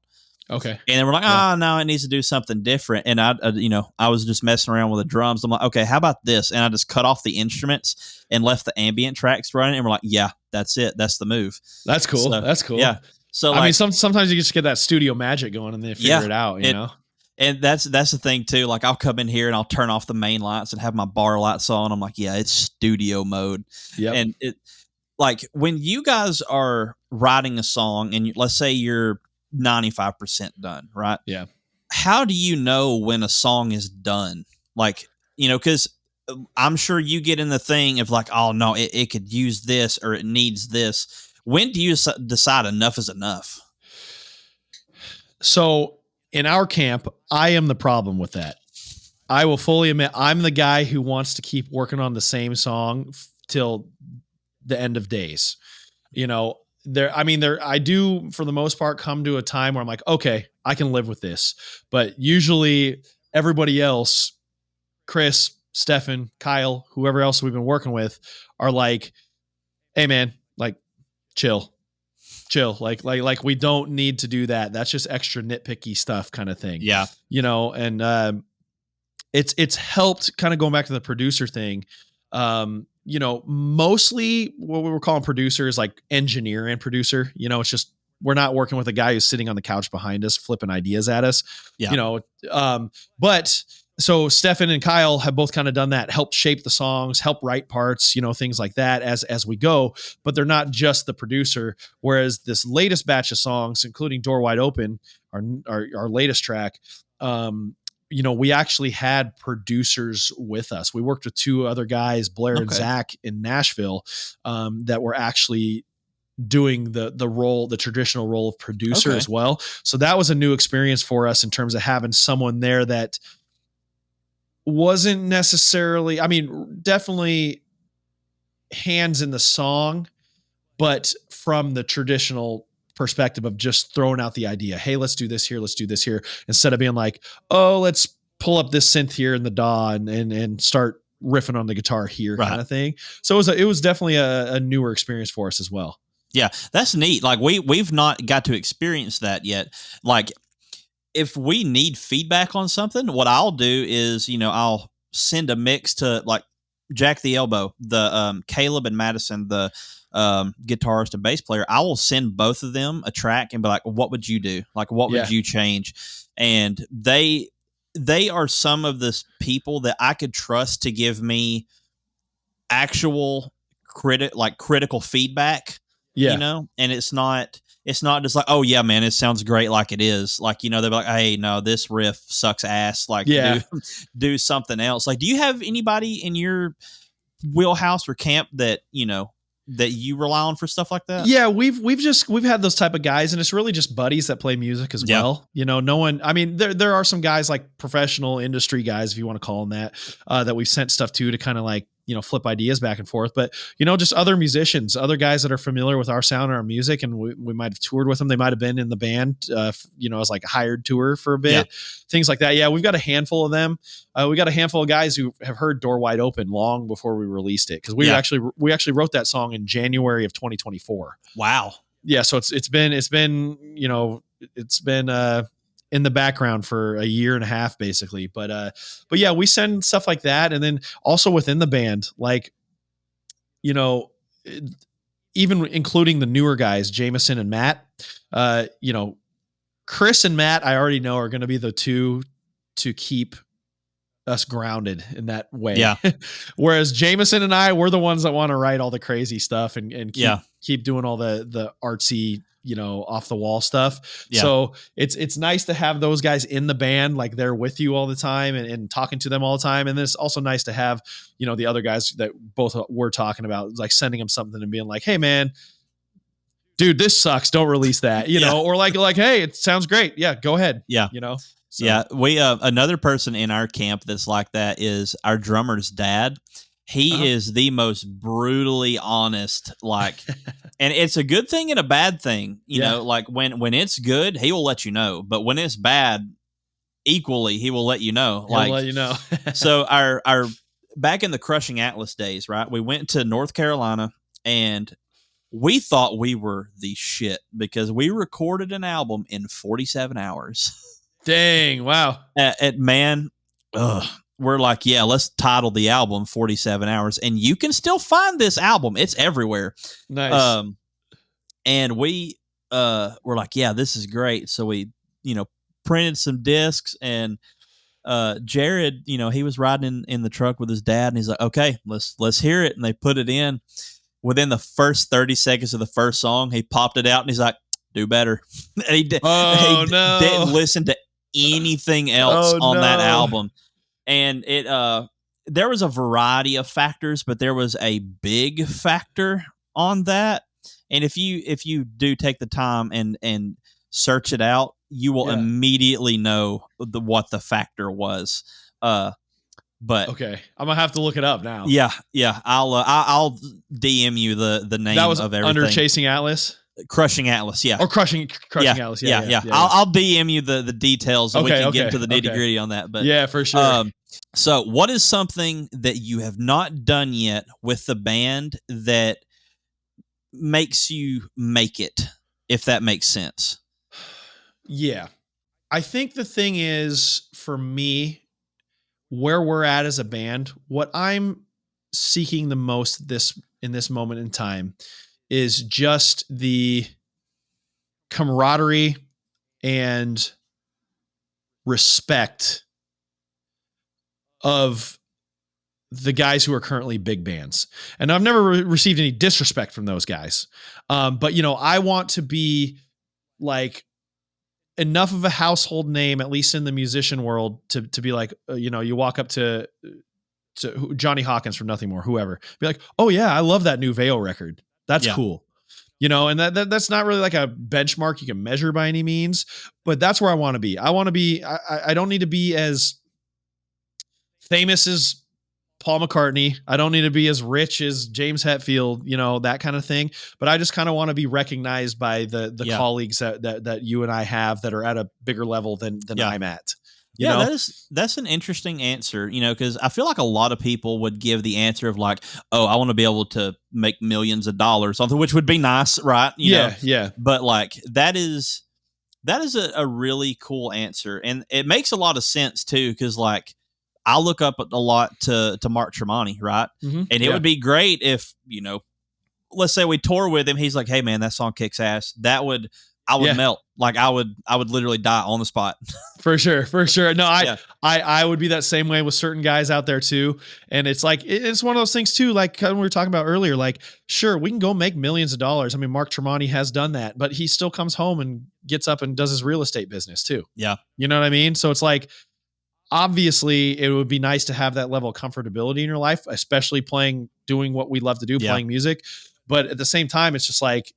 Okay. And then we're like, no, it needs to do something different. And I was just messing around with the drums. I'm like, okay, how about this? And I just cut off the instruments and left the ambient tracks running. And we're like, yeah, that's it. That's the move. That's cool. So, that's cool. Yeah. So I mean, sometimes you just get that studio magic going and then figure it out, you know? And that's the thing too. Like I'll come in here and I'll turn off the main lights and have my bar lights on. I'm like, yeah, it's studio mode. Yeah. And it, like when you guys are writing a song and let's say you're 95% done, right? Yeah. How do you know when a song is done? Like, because I'm sure you get in the thing of like, oh no, it could use this or it needs this. When do you decide enough is enough? So in our camp, I am the problem with that. I will fully admit I'm the guy who wants to keep working on the same song till the end of days. I do for the most part come to a time where I'm like, okay, I can live with this. But usually everybody else, Chris, Stefan, Kyle, whoever else we've been working with, are like, hey man, like chill. Like we don't need to do that. That's just extra nitpicky stuff kind of thing. Yeah. And it's helped kind of going back to the producer thing. Mostly what we were calling producer is like engineer and producer. It's just, we're not working with a guy who's sitting on the couch behind us, flipping ideas at us, but so Stefan and Kyle have both kind of done that, helped shape the songs, help write parts, things like that as we go, but they're not just the producer. Whereas this latest batch of songs, including Door Wide Open, our latest track, we actually had producers with us. We worked with two other guys, Blair and Zach in Nashville, that were actually doing the traditional role of producer as well. So that was a new experience for us in terms of having someone there that wasn't necessarily, definitely hands in the song, but from the traditional perspective of just throwing out the idea, hey, let's do this here, instead of being like, oh, let's pull up this synth here in the DAW and start riffing on the guitar here, kind of thing. So it was definitely a newer experience for us as well. Yeah, that's neat. Like we've not got to experience that yet. Like if we need feedback on something, what I'll do is, I'll send a mix to like Jack the Elbow, the Caleb and Madison, the guitarist and bass player. I will send both of them a track and be like, what would you do? Like, what would you change? And they are some of the people that I could trust to give me actual critical feedback. And it's not just like, oh yeah, man, it sounds great like it is. Like, they'll be like, hey, no, this riff sucks ass. Like, do something else. Like, do you have anybody in your wheelhouse or camp that, that you rely on for stuff like that? Yeah, we've had those type of guys, and it's really just buddies that play music as well. No one, there are some guys like professional industry guys, if you want to call them that we've sent stuff to kind of like, flip ideas back and forth, but just other musicians, other guys that are familiar with our sound and our music. And we might've toured with them. They might've been in the band, as like a hired tour for a bit, things like that. Yeah. We've got a handful of them. We got a handful of guys who have heard Door Wide Open long before we released it. Cause we actually wrote that song in January of 2024. Wow. Yeah. So it's been in the background for a year and a half, basically. But yeah, we send stuff like that. And then also within the band, like, even including the newer guys, Jameson and Matt, Chris and Matt, I already know are going to be the two to keep us grounded in that way. Yeah. Whereas Jameson and I, we're the ones that want to write all the crazy stuff and keep doing all the artsy, off the wall stuff. Yeah. So it's nice to have those guys in the band, like they're with you all the time and talking to them all the time. And then it's also nice to have, the other guys that both we're talking about, like sending them something and being like, hey man, dude, this sucks. Don't release that, you know, or like, hey, it sounds great. Yeah, go ahead. Yeah. You know? So. Yeah. We, another person in our camp that's like that is our drummer's dad. He is the most brutally honest, like, and it's a good thing and a bad thing, you know, like when it's good, he will let you know, but when it's bad, equally, he will let you know. He'll let you know. So our back in the Crushing Atlas days, right? We went to North Carolina and we thought we were the shit because we recorded an album in 47 hours. Dang! Wow. We're like, yeah, let's title the album 47 Hours. And you can still find this album. It's everywhere. Nice. And we were like, yeah, this is great. So we, you know, printed some discs and Jared, you know, he was riding in the truck with his dad and he's like, okay, let's hear it. And they put it in. Within the first 30 seconds of the first song, he popped it out and he's like, do better. And he didn't listen to anything else on that album. And it there was a variety of factors, but there was a big factor on that. And if you do take the time and search it out, you will immediately know what the factor was. But okay, I'm gonna have to look it up now. Yeah. I'll DM you the name that was of everything. Under Chasing Atlas. Crushing Atlas, yeah. Or Crushing Atlas, yeah. I'll DM you the details so we can get into the nitty gritty on that. But yeah, for sure. So what is something that you have not done yet with the band that makes you make it, if that makes sense? Yeah. I think the thing is, for me, where we're at as a band, what I'm seeking the most in this moment in time is just the camaraderie and respect of the guys who are currently big bands. And I've never received any disrespect from those guys. But, you know, I want to be like enough of a household name, at least in the musician world, to be like, you know, you walk up to Johnny Hawkins from Nothing More, whoever, be like, oh yeah, I love that new Veio record. That's cool. You know, and that's not really like a benchmark you can measure by any means, but that's where I want to be. I don't need to be as famous as Paul McCartney. I don't need to be as rich as James Hetfield, you know, that kind of thing. But I just kind of want to be recognized by the colleagues that you and I have that are at a bigger level than I'm at. You know? That's an interesting answer, you know, because I feel like a lot of people would give the answer of like, oh, I want to be able to make millions of dollars, something which would be nice, right? You know? Yeah. But like that is a really cool answer, and it makes a lot of sense too, because like I look up a lot to Mark Tremonti, right? Mm-hmm. And it would be great if, you know, let's say we tour with him, he's like, hey man, that song kicks ass. I would melt. Like I would literally die on the spot. For sure. No, I would be that same way with certain guys out there too. And it's like, it's one of those things too, like we were talking about earlier, like, sure, we can go make millions of dollars. I mean, Mark Tremonti has done that, but he still comes home and gets up and does his real estate business too. Yeah. You know what I mean? So it's like, obviously it would be nice to have that level of comfortability in your life, especially doing what we love to do, playing music. But at the same time, it's just like,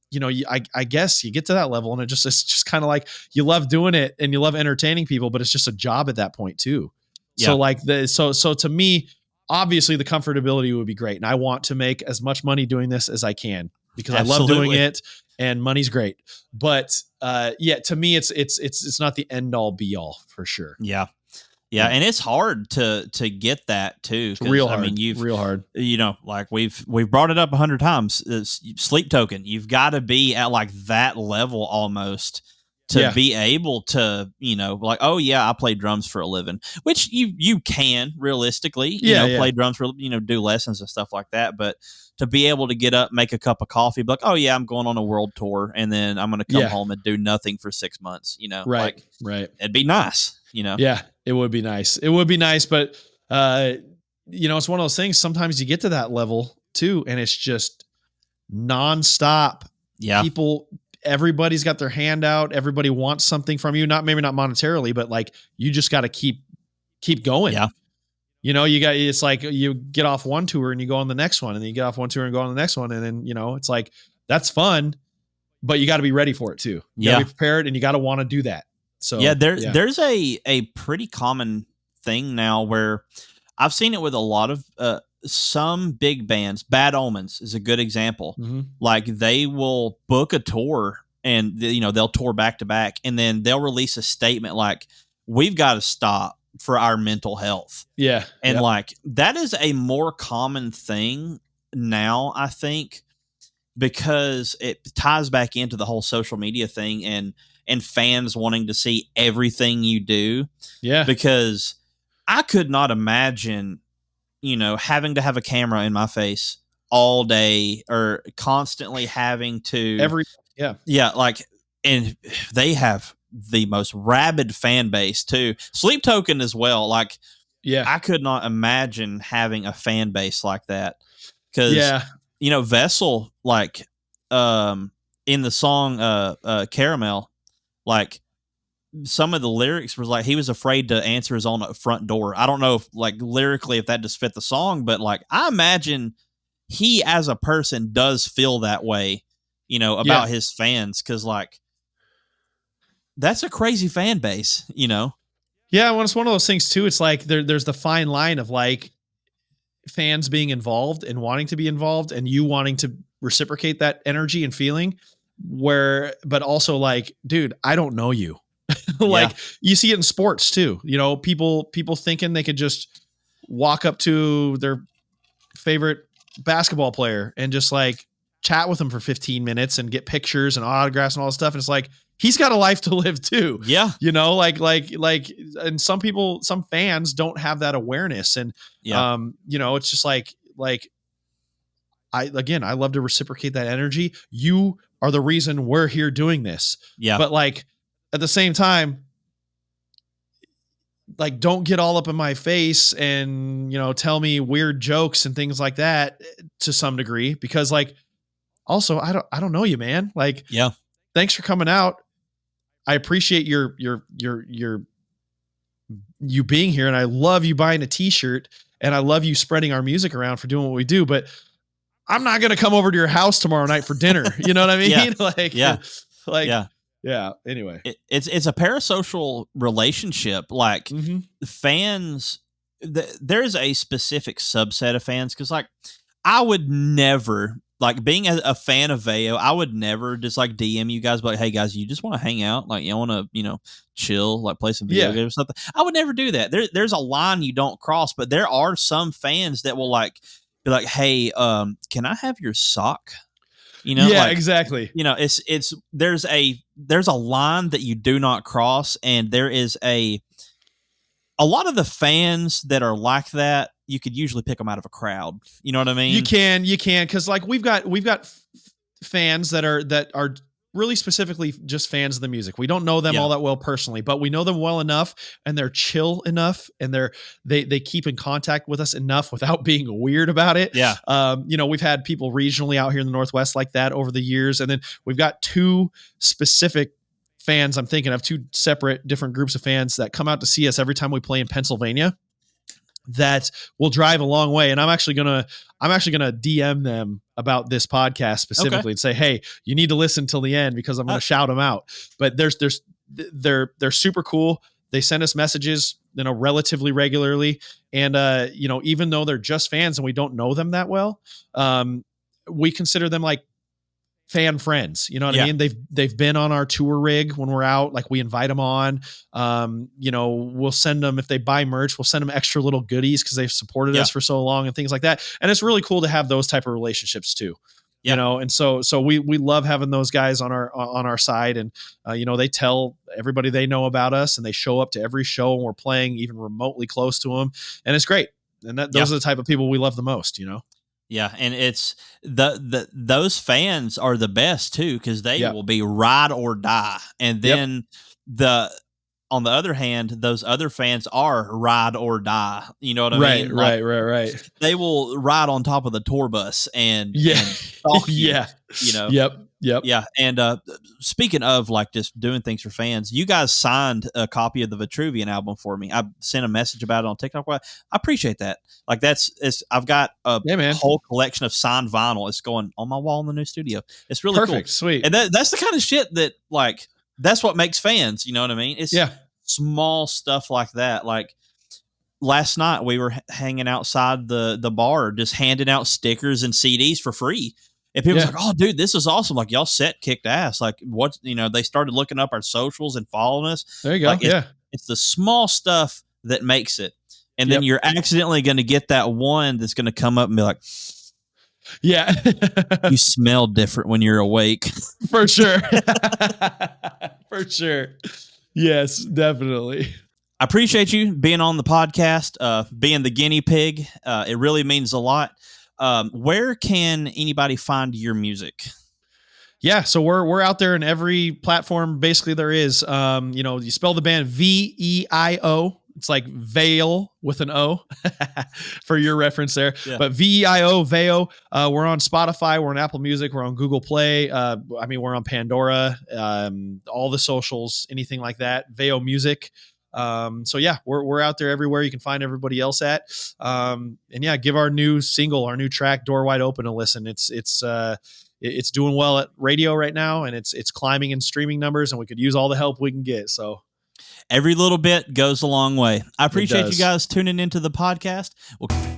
you know, I guess you get to that level and it's just kind of like you love doing it and you love entertaining people, but it's just a job at that point too. Yeah. So like so to me, obviously the comfortability would be great. And I want to make as much money doing this as I can because I love doing it and money's great. But to me, it's not the end all be all for sure. Yeah. Yeah, and it's hard to get that too. It's real hard. I mean, real hard. You know, like we've brought it up 100 times. Sleep Token. You've got to be at like that level almost to be able to, you know, like, oh yeah, I play drums for a living, which you can realistically, you know, play drums for, you know, do lessons and stuff like that. But to be able to get up, make a cup of coffee, be like, oh yeah, I'm going on a world tour, and then I'm going to come home and do nothing for 6 months. You know, right. It'd be nice. You know, yeah, it would be nice. But you know, it's one of those things. Sometimes you get to that level too, and it's just nonstop. Yeah, everybody's got their hand out. Everybody wants something from you. Maybe not monetarily, but like you just got to keep going. Yeah. You know, it's like you get off one tour and you go on the next one, and then you get off one tour and go on the next one. And then, you know, it's like that's fun, but you got to be ready for it too. You got to be prepared, and you got to want to do that. So there's a pretty common thing now where I've seen it with a lot of some big bands. Bad Omens is a good example. Mm-hmm. Like they will book a tour and they'll tour back to back, and then they'll release a statement like, we've got to stop for our mental health. Yeah. And like that is a more common thing now, I think, because it ties back into the whole social media thing and fans wanting to see everything you do. Yeah. Because I could not imagine, having to have a camera in my face all day or constantly having to like, and they have the most rabid fan base too. Sleep Token as well. Like, I could not imagine having a fan base like that. Cause Vessel, like, in the song, Caramel, like some of the lyrics was like, he was afraid to answer his own front door. I don't know if like lyrically, if that just fit the song, but like, I imagine he as a person does feel that way, about his fans. Cause like, that's a crazy fan base, Yeah. Well, it's one of those things too. It's like there's the fine line of like fans being involved and wanting to be involved and you wanting to reciprocate that energy and feeling but also like, dude, I don't know you. Like you see it in sports too. People thinking they could just walk up to their favorite basketball player and just like chat with them for 15 minutes and get pictures and autographs and all this stuff. And it's like, he's got a life to live too. Yeah. And some fans don't have that awareness. And, it's just like, I love to reciprocate that energy. You are the reason we're here doing this. Yeah. But like, at the same time, like, don't get all up in my face and, tell me weird jokes and things like that to some degree, because like, also, I don't know you, man. Like, thanks for coming out. I appreciate your you being here, and I love you buying a t-shirt, and I love you spreading our music around for doing what we do, but I'm not going to come over to your house tomorrow night for dinner. You know what I mean? Anyway, it's a parasocial relationship. Like fans, there's a specific subset of fans. Cause like, I would never, like being a fan of Veio, I would never just like DM you guys, but like, hey guys, you just want to hang out? Like you want to, chill, like play some video games or something. I would never do that. There's a line you don't cross, but there are some fans that will like be like, hey, can I have your sock? Exactly. It's there's a line that you do not cross, and there is a lot of the fans that are like that. You could usually pick them out of a crowd. You know what I mean? You can. Cause like we've got fans that are really specifically just fans of the music. We don't know them all that well personally, but we know them well enough, and they're chill enough, and they keep in contact with us enough without being weird about it. Yeah. We've had people regionally out here in the Northwest like that over the years. And then we've got two specific fans. I'm thinking of two separate different groups of fans that come out to see us every time we play in Pennsylvania, that will drive a long way. And I'm actually going to DM them about this podcast specifically and say, hey, you need to listen till the end, because I'm going to shout them out. But they're super cool. They send us messages, relatively regularly. And, even though they're just fans and we don't know them that well, we consider them like fan friends. You know what I mean? They've been on our tour rig when we're out. Like we invite them on. We'll send them, if they buy merch, we'll send them extra little goodies because they've supported us for so long and things like that. And it's really cool to have those type of relationships too. And so we love having those guys on our side, and they tell everybody they know about us, and they show up to every show, and we're playing even remotely close to them, and it's great. And those are the type of people we love the most. Yeah, and it's those fans are the best too, because they will be ride or die. And then on the other hand, those other fans are ride or die. You know what I mean? Right. They will ride on top of the tour bus and stalk you, Yep. Yep. Yeah. And speaking of like just doing things for fans, you guys signed a copy of the Vitruvian album for me. I sent a message about it on TikTok. I appreciate that. Like I've got a whole collection of signed vinyl. It's going on my wall in the new studio. It's really perfect, cool. Sweet. And that's the kind of shit that like, that's what makes fans. You know what I mean? It's small stuff like that. Like, last night we were hanging outside the bar, just handing out stickers and CDs for free. And people was like, "Oh, dude, this is awesome! Like y'all set kicked ass. Like what? They started looking up our socials and following us. There you go. Like, it's the small stuff that makes it. And then you're accidentally going to get that one that's going to come up and be like, "Yeah, you smell different when you're awake." For sure. For sure. Yes, definitely. I appreciate you being on the podcast, being the guinea pig. It really means a lot. Where can anybody find your music? Yeah, so we're out there in every platform basically there is. You spell the band Veio. It's like Veil with an O for your reference there. Yeah. But Veio, Veio. We're on Spotify. We're on Apple Music. We're on Google Play. We're on Pandora. All the socials, anything like that. Veio Music. We're out there everywhere you can find everybody else at. Give our new single, our new track, Door Wide Open, a listen. It's doing well at radio right now, and it's climbing in streaming numbers, and we could use all the help we can get. So every little bit goes a long way. I appreciate you guys tuning into the podcast.